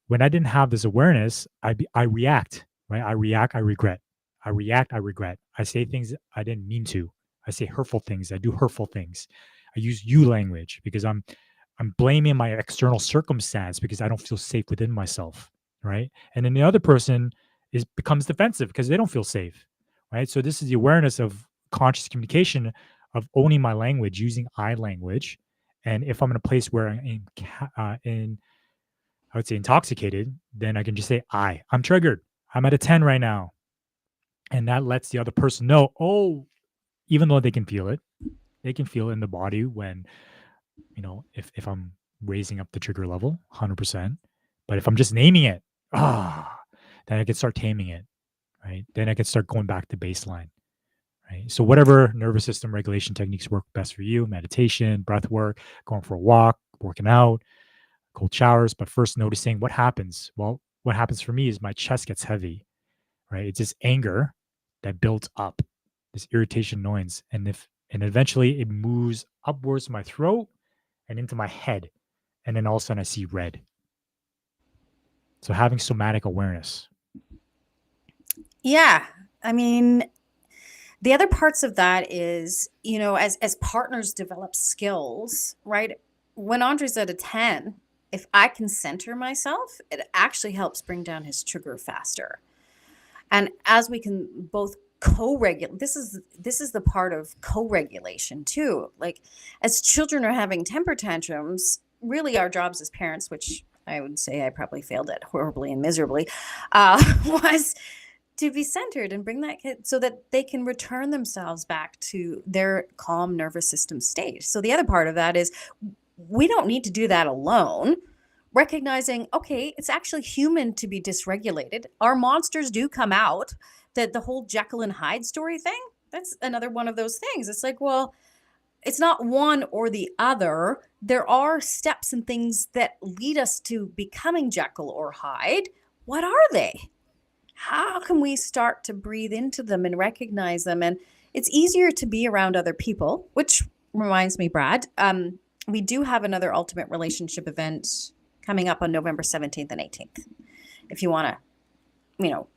when I didn't have this awareness, I react, right? I react, I regret. I react, I regret. I say things I didn't mean to. I say hurtful things. I do hurtful things. I use you language because I'm blaming my external circumstance because I don't feel safe within myself, right? And then the other person becomes defensive because they don't feel safe, right? So this is the awareness of conscious communication, of owning my language, using I language. And if I'm in a place where I'm I would say intoxicated, then I can just say I'm triggered. I'm at a 10 right now. And that lets the other person know, oh, even though they can feel it, they can feel it in the body when, if I'm raising up the trigger level 100%. But if I'm just naming it, then I can start taming it, right? Then I can start going back to baseline, right? So whatever nervous system regulation techniques work best for you, meditation, breath work, going for a walk, working out, cold showers, but first noticing what happens. Well, what happens for me is my chest gets heavy, right? It's this anger that builds up, this irritation, annoyance, and eventually it moves upwards to my throat and into my head, and then all of a sudden I see red. So having somatic awareness. Yeah. I mean, the other parts of that is, as partners develop skills, right? When Andre's at a 10, if I can center myself, it actually helps bring down his trigger faster. And as we can both co-regulate, this is the part of co-regulation too. Like, as children are having temper tantrums, really our jobs as parents, which I would say I probably failed at horribly and miserably, was to be centered and bring that kid so that they can return themselves back to their calm nervous system state. So the other part of that is we don't need to do that alone. Recognizing, okay, it's actually human to be dysregulated. Our monsters do come out. That the whole Jekyll and Hyde story thing, that's another one of those things. It's like, well, it's not one or the other. There are steps and things that lead us to becoming Jekyll or Hyde. What are they? How can we start to breathe into them and recognize them? And it's easier to be around other people, which reminds me, Brad, we do have another ultimate relationship event coming up on November 17th and 18th. If you want to,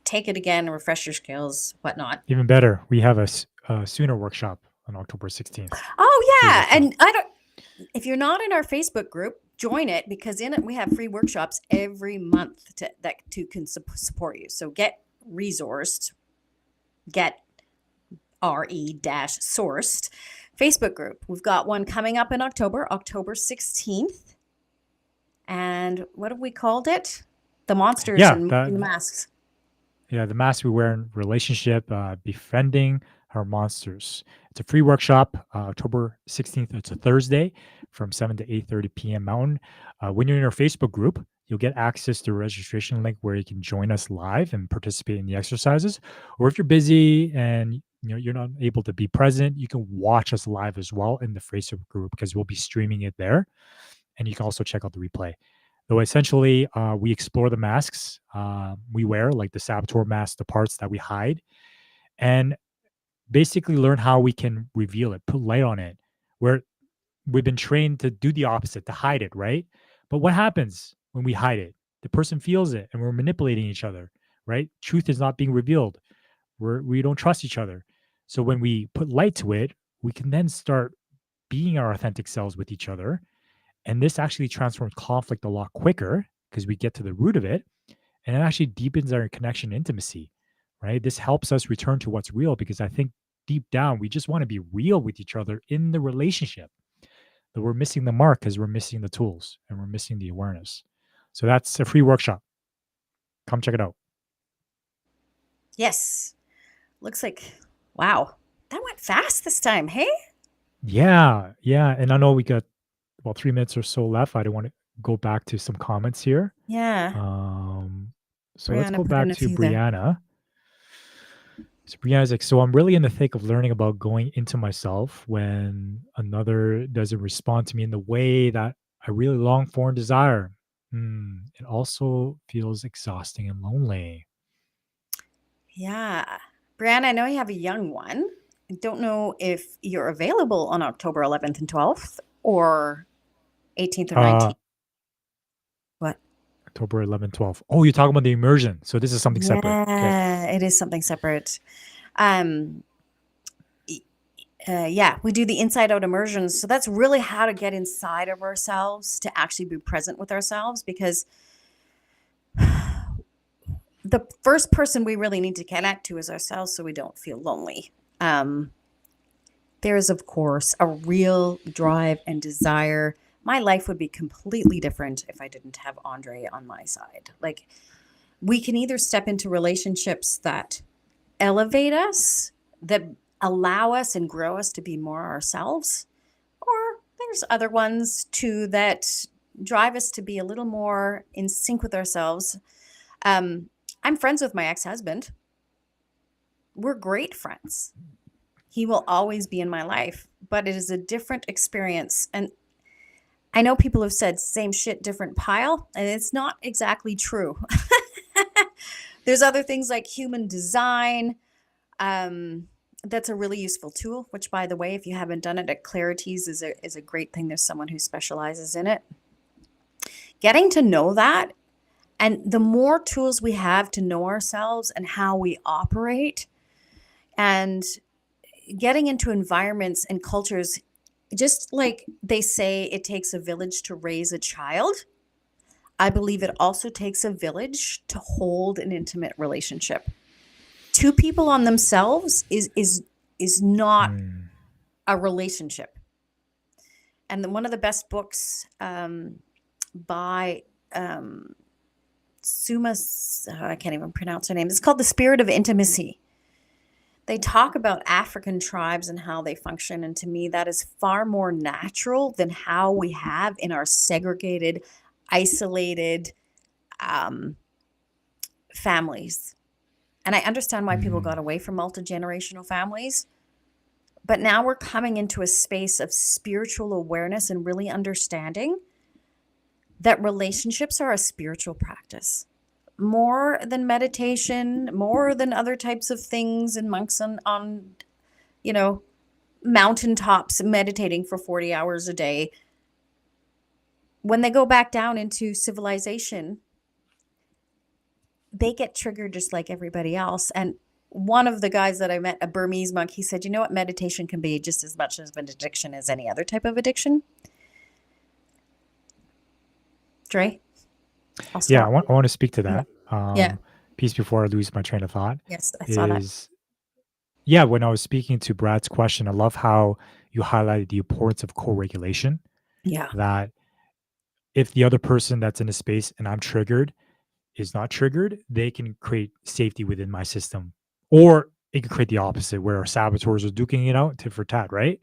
take it again, refresh your skills, whatnot. Even better, we have a sooner workshop on October 16th. Oh Free yeah, workshop. and if you're not in our Facebook group, join it, because in it we have free workshops every month that can support you. So get resourced, get re-sourced Facebook group. We've got one coming up in October 16th. And what have we called it? The Monsters Yeah, and that the Masks. Yeah, the mask we wear in relationship, befriending our monsters. It's a free workshop, October 16th. It's a Thursday from 7 to 8:30 p.m. Mountain. When you're in our Facebook group, you'll get access to a registration link where you can join us live and participate in the exercises. Or if you're busy and you're not able to be present, you can watch us live as well in the Facebook group because we'll be streaming it there. And you can also check out the replay. Though essentially, we explore the masks we wear, like the saboteur mask, the parts that we hide, and basically learn how we can reveal it, put light on it. Where we've been trained to do the opposite, to hide it, right? But what happens when we hide it? The person feels it, and we're manipulating each other, right? Truth is not being revealed. We don't trust each other. So when we put light to it, we can then start being our authentic selves with each other, and this actually transforms conflict a lot quicker because we get to the root of it, and it actually deepens our connection intimacy, right? This helps us return to what's real because I think deep down, we just want to be real with each other in the relationship. That we're missing the mark because we're missing the tools and we're missing the awareness. So that's a free workshop. Come check it out. Yes. Looks like, wow, that went fast this time. Hey? Yeah. Yeah. And I know we got about 3 minutes or so left. I don't want to go back to some comments here. Yeah. Um, so let's Brianna go put in back a to few there. Brianna. So Brianna's like, so I'm really in the thick of learning about going into myself when another doesn't respond to me in the way that I really long for and desire. It also feels exhausting and lonely. Yeah. Brianna, I know you have a young one. I don't know if you're available on October 11th and 12th or 18th or Uh, 19th. What? October 11, 12. Oh, you're talking about the immersion. So this is something separate. Okay. Yeah, it is something separate. Um, yeah, we do the inside out immersions. So that's really how to get inside of ourselves to actually be present with ourselves, because the first person we really need to connect to is ourselves so we don't feel lonely. There is, of course, a real drive and desire. My life would be completely different if I didn't have Andre on my side. Like, we can either step into relationships that elevate us, that allow us and grow us to be more ourselves, or there's other ones too that drive us to be a little more in sync with ourselves. I'm friends with my ex-husband. We're great friends. He will always be in my life, but it is a different experience. And I know people have said same shit, different pile, and it's not exactly true. There's other things like human design. That's a really useful tool, which, by the way, if you haven't done it, at Clarities is a great thing. There's someone who specializes in it. Getting to know that, and the more tools we have to know ourselves and how we operate, and getting into environments and cultures, just like they say it takes a village to raise a child, I believe it also takes a village to hold an intimate relationship. Two people on themselves is not Mm, a relationship. And then one of the best books by Suma, I can't even pronounce her name. It's called The Spirit of Intimacy. They talk about African tribes and how they function. And to me, that is far more natural than how we have in our segregated, isolated families. And I understand why people got mm, away from multi-generational families. But now we're coming into a space of spiritual awareness and really understanding that relationships are a spiritual practice. More than meditation, more than other types of things, and monks on you know, mountaintops meditating for 40 hours a day. when they go back down into civilization, they get triggered just like everybody else. And one of the guys that I met, a Burmese monk, he said, you know what? Meditation can be just as much of an addiction as any other type of addiction. Dre, I'll Yeah, stop. I want to speak to Yeah. that. Yeah. Piece before I lose my train of thought Yes, I saw that. is, yeah, when I was speaking to Brad's question, I love how you highlighted the importance of co-regulation. Yeah. That if the other person that's in a space and I'm triggered is not triggered, they can create safety within my system. Or it can create the opposite where our saboteurs are duking it out tit for tat, right?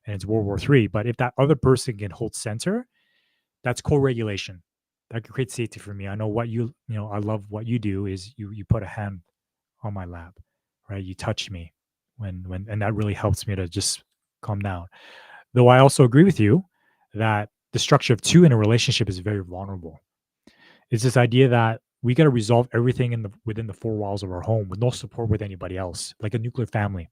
And it's World War III. But if that other person can hold center, that's co-regulation. That can create safety for me. I know what I love what you do is you put a hand on my lap, right? You touch me and that really helps me to just calm down. Though I also agree with you that the structure of two in a relationship is very vulnerable. It's this idea that we got to resolve everything within the four walls of our home with no support with anybody else, like a nuclear family.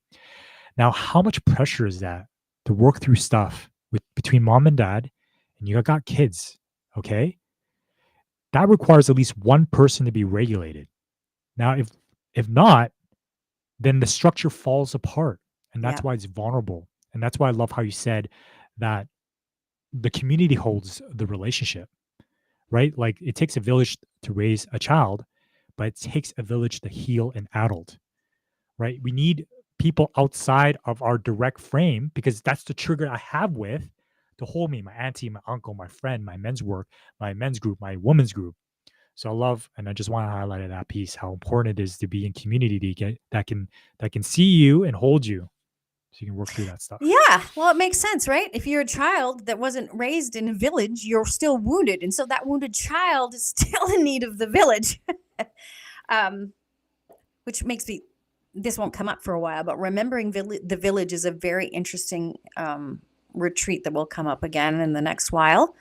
Now, how much pressure is that to work through stuff with between mom and dad, and you got kids? Okay, that requires at least one person to be regulated. Now, if not, then the structure falls apart, and that's Yeah. why it's vulnerable. And that's why I love how you said that the community holds the relationship, right? Like it takes a village to raise a child, but it takes a village to heal an adult, right? We need people outside of our direct frame because that's the trigger I have with to hold me, my auntie, my uncle, my friend, my men's work, my men's group, my women's group. So I love, and I just want to highlight that piece, how important it is to be in community to get that can see you and hold you so you can work through that stuff. Yeah. Well, it makes sense, right? If you're a child that wasn't raised in a village, you're still wounded. And so that wounded child is still in need of the village. um, which makes me, this won't come up for a while, but remembering the village is a very interesting retreat that will come up again in the next while.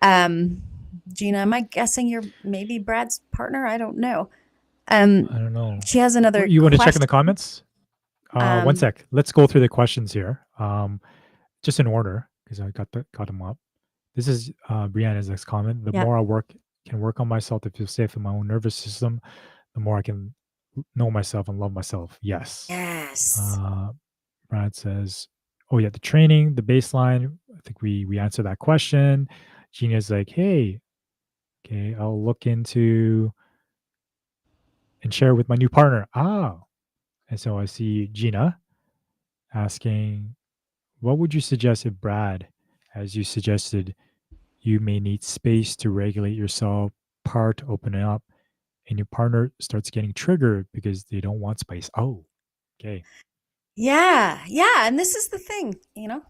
Um, Gina, am I guessing you're maybe Brad's partner? I don't know. Um, I don't know. she has another You want to check in question. the comments? One Um, sec. Let's go through the questions here. Just in order because I got them up. This is Brianna's next comment. The yeah. more I can work on myself to feel safe in my own nervous system, the more I can know myself and love myself. Yes. Yes. Uh, Brad says, "Oh yeah, the training, the baseline. I think we answered that question." Gina's like, "Hey, okay, I'll look into and share with my new partner." Ah, and so I see Gina asking, "What would you suggest if Brad, as you suggested, you may need space to regulate yourself, prior to opening up, and your partner starts getting triggered because they don't want space?" Oh, okay. Yeah. Yeah. And this is the thing,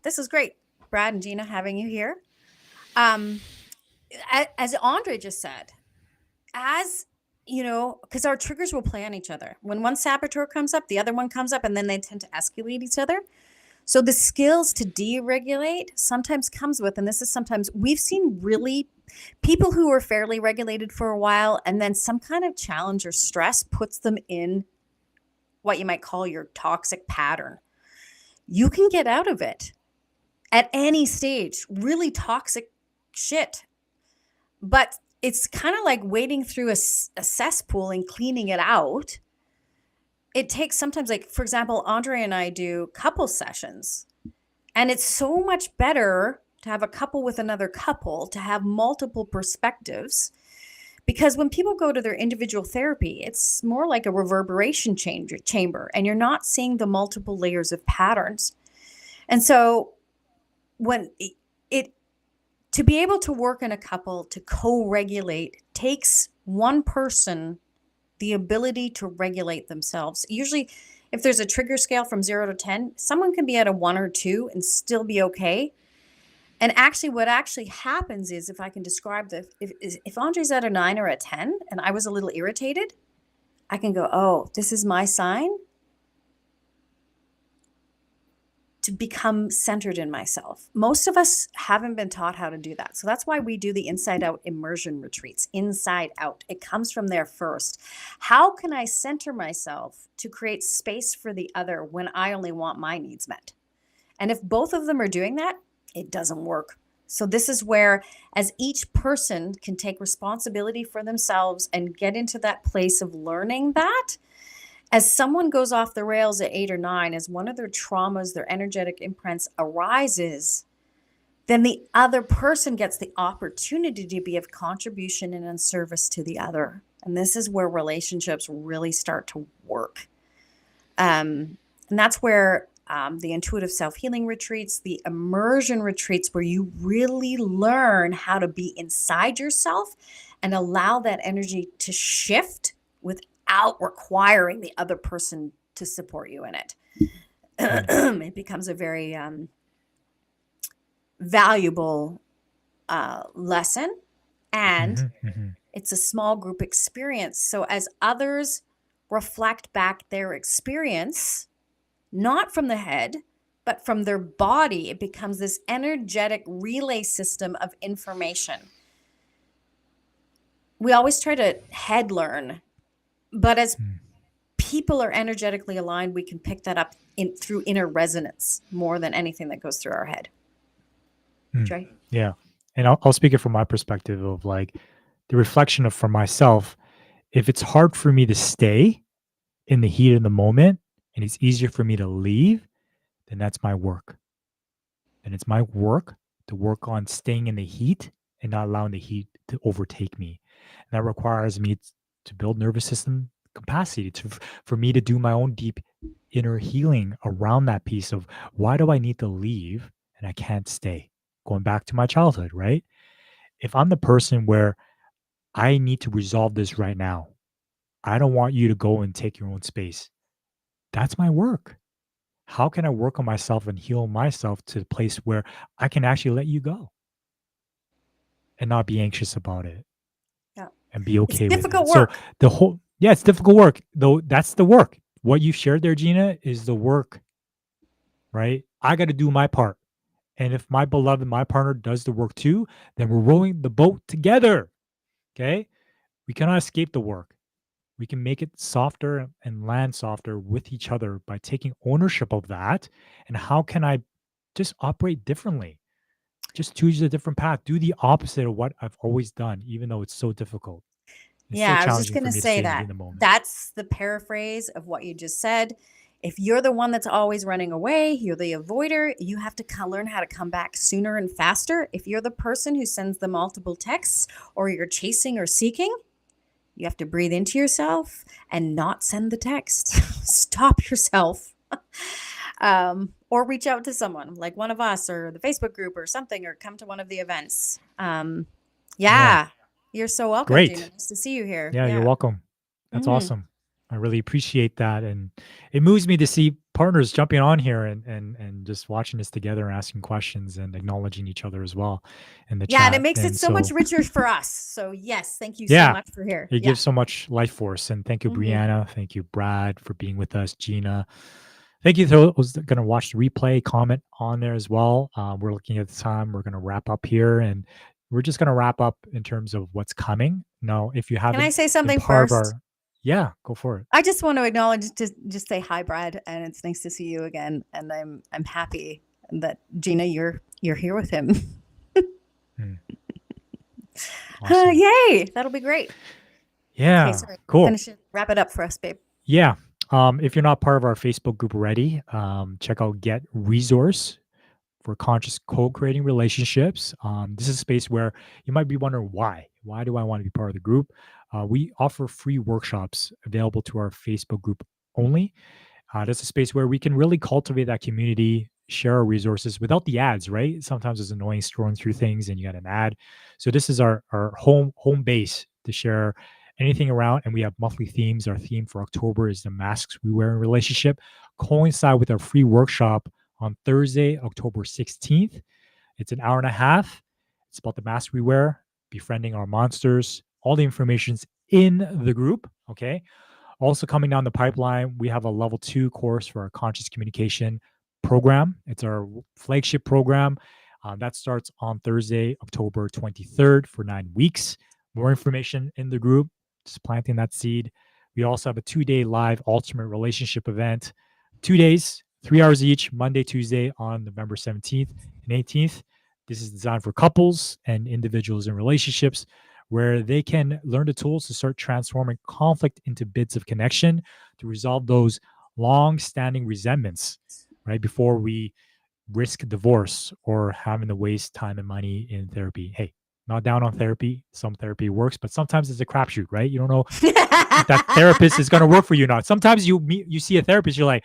this is great. Brad and Gina having you here. Um, as Andre just said, as because our triggers will play on each other. When one saboteur comes up, the other one comes up, and then they tend to escalate each other. So the skills to deregulate sometimes comes with, and this is sometimes we've seen really people who were fairly regulated for a while, and then some kind of challenge or stress puts them in what you might call your toxic pattern. You can get out of it at any stage, really toxic shit. But it's kind of like wading through a cesspool and cleaning it out. It takes sometimes, like, for example, Andre and I do couple sessions, and it's so much better to have a couple with another couple, to have multiple perspectives. Because when people go to their individual therapy, it's more like a reverberation chamber, and you're not seeing the multiple layers of patterns. And so when it to be able to work in a couple to co-regulate takes one person the ability to regulate themselves. Usually, if there's a trigger scale from 0 to 10, someone can be at a 1 or 2 and still be okay. And actually, what actually happens is, if I can describe if Andre's at a 9 or a 10 and I was a little irritated, I can go, oh, this is my sign to become centered in myself. Most of us haven't been taught how to do that. So that's why we do the inside out immersion retreats, inside out. It comes from there first. How can I center myself to create space for the other when I only want my needs met? And if both of them are doing that, it doesn't work. So this is where, as each person can take responsibility for themselves and get into that place of learning that, as someone goes off the rails at 8 or 9, as one of their traumas, their energetic imprints arises, then the other person gets the opportunity to be of contribution and in service to the other. And this is where relationships really start to work. And that's where the intuitive self-healing retreats, the immersion retreats, where you really learn how to be inside yourself and allow that energy to shift without requiring the other person to support you in it. Right. It becomes a very valuable lesson, and it's a small group experience. So as others reflect back their experience, not from the head, but from their body, it becomes this energetic relay system of information. We always try to head learn, but as people are energetically aligned, we can pick that up through inner resonance more than anything that goes through our head. Dre? Yeah. And I'll speak it from my perspective of like the reflection of for myself. If it's hard for me to stay in the heat of the moment and it's easier for me to leave, then that's my work. And it's my work to work on staying in the heat and not allowing the heat to overtake me. And that requires me to build nervous system capacity for me to do my own deep inner healing around that piece of why do I need to leave and I can't stay? Going back to my childhood, right? If I'm the person where I need to resolve this right now, I don't want you to go and take your own space. That's my work. How can I work on myself and heal myself to the place where I can actually let you go and not be anxious about it Yeah. and be It's okay with difficult it? So work. the whole, yeah, it's difficult work, though. That's the work. What you shared there, Gina, is the work, right? I got to do my part. And if my beloved, my partner does the work too, then we're rowing the boat together. Okay. We cannot escape the work. We can make it softer and land softer with each other by taking ownership of that. And how can I just operate differently? Just choose a different path. Do the opposite of what I've always done, even though it's so difficult. It's so Yeah, I was just challenging going for to me to say stay in the heat that. of the moment. That's the paraphrase of what you just said. If you're the one that's always running away, you're the avoider, you have to learn how to come back sooner and faster. If you're the person who sends the multiple texts or you're chasing or seeking, you have to breathe into yourself and not send the text. Stop yourself. Or reach out to someone like one of us or the Facebook group or something, or come to one of the events. Yeah. Yeah, you're so welcome, Gina. Great. Nice to see you here. Yeah, you're Yeah. welcome. That's Hmm. awesome. I really appreciate that. And it moves me to see partners jumping on here and just watching this together and asking questions and acknowledging each other as well in the Yeah, and it chat. makes it And so much so richer for us. So yes, thank you so yeah, much for here. it Yeah. gives so much life force. And thank you, Hmm. Brianna. Thank you, Brad, for being with us. Gina. Thank you to those going to watch the replay, comment on there as well. We're looking at the time. We're going to wrap up here, and we're just going to wrap up in terms of what's coming. Now, if you Can I haven't say been something part of first? our, yeah, go for it. I just want to acknowledge, just say hi, Brad, and it's nice to see you again. And I'm happy that Gina, you're here with him. Hmm, awesome. Yay! That'll be great. Okay, Yeah, sorry. cool. Finish it. Wrap it up for us, babe. Yeah. If you're not part of our Facebook group already, check out Get Resource for conscious co-creating relationships. This is a space where you might be wondering why. Why do I want to be part of the group? We offer free workshops available to our Facebook group only. That's a space where we can really cultivate that community, share our resources without the ads, right? Sometimes it's annoying scrolling through things and you got an ad. So this is our home base to share anything around. And we have monthly themes. Our theme for October is the masks we wear in relationship, coincide with our free workshop on Thursday, October 16th. It's an hour and a half. It's about the masks we wear, befriending our monsters. All the information's in the group. Okay. Also, coming down the pipeline, we have a level 2 course for our conscious communication program. It's our flagship program. That starts on Thursday, October 23rd for 9 weeks. More information in the group, just planting that seed. We also have a 2-day live ultimate relationship event, 2 days, 3 hours each, Monday, Tuesday on November 17th and 18th. This is designed for couples and individuals in relationships where they can learn the tools to start transforming conflict into bits of connection to resolve those long standing resentments, right? Before we risk divorce or having to waste time and money in therapy. Hey, not down on therapy. Some therapy works, but sometimes it's a crapshoot, right? You don't know if that therapist is going to work for you or not. Sometimes you see a therapist, you're like,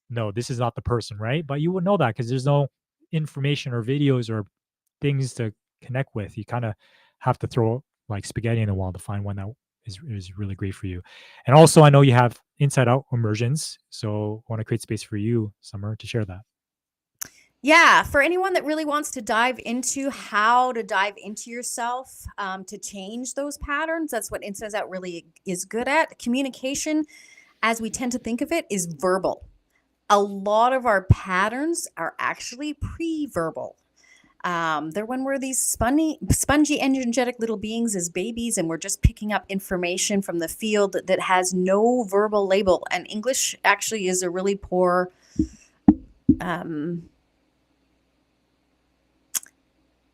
no, this is not the person, right? But you would know that because there's no information or videos or things to connect with. You kind of have to throw like spaghetti in the wall to find one that is really great for you. And also, I know you have inside out immersions, so I want to create space for you, Summer, to share that. Yeah, for anyone that really wants to dive into how to dive into yourself to change those patterns, that's what Inside Out really is good at. Communication, as we tend to think of it, is verbal. A lot of our patterns are actually pre-verbal. They're when we're these spongy, energetic little beings as babies, and we're just picking up information from the field that has no verbal label. And English actually is a really poor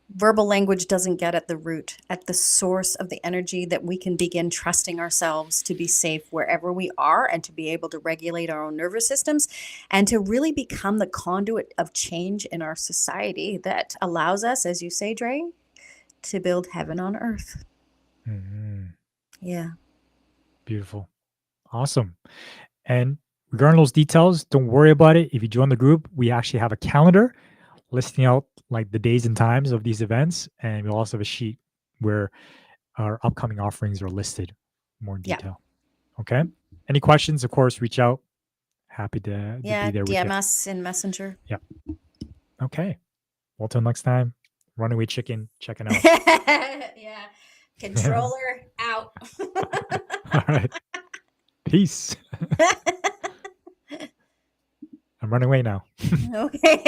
verbal language doesn't get at the root, at the source of the energy that we can begin trusting ourselves to be safe wherever we are and to be able to regulate our own nervous systems and to really become the conduit of change in our society that allows us, as you say, Dre, to build heaven on earth. Mm-hmm. Yeah. Beautiful. Awesome. And regarding those details, don't worry about it. If you join the group, we actually have a calendar listing out like the days and times of these events. And we'll also have a sheet where our upcoming offerings are listed more in Yeah. detail. Okay. Any questions, of course, reach out. Happy to be there with DM you. us in Messenger. Yeah. Okay. Well, till next time, Runaway Chicken checking out. Yeah. Controller out. All right. Peace. I'm running away now. Okay.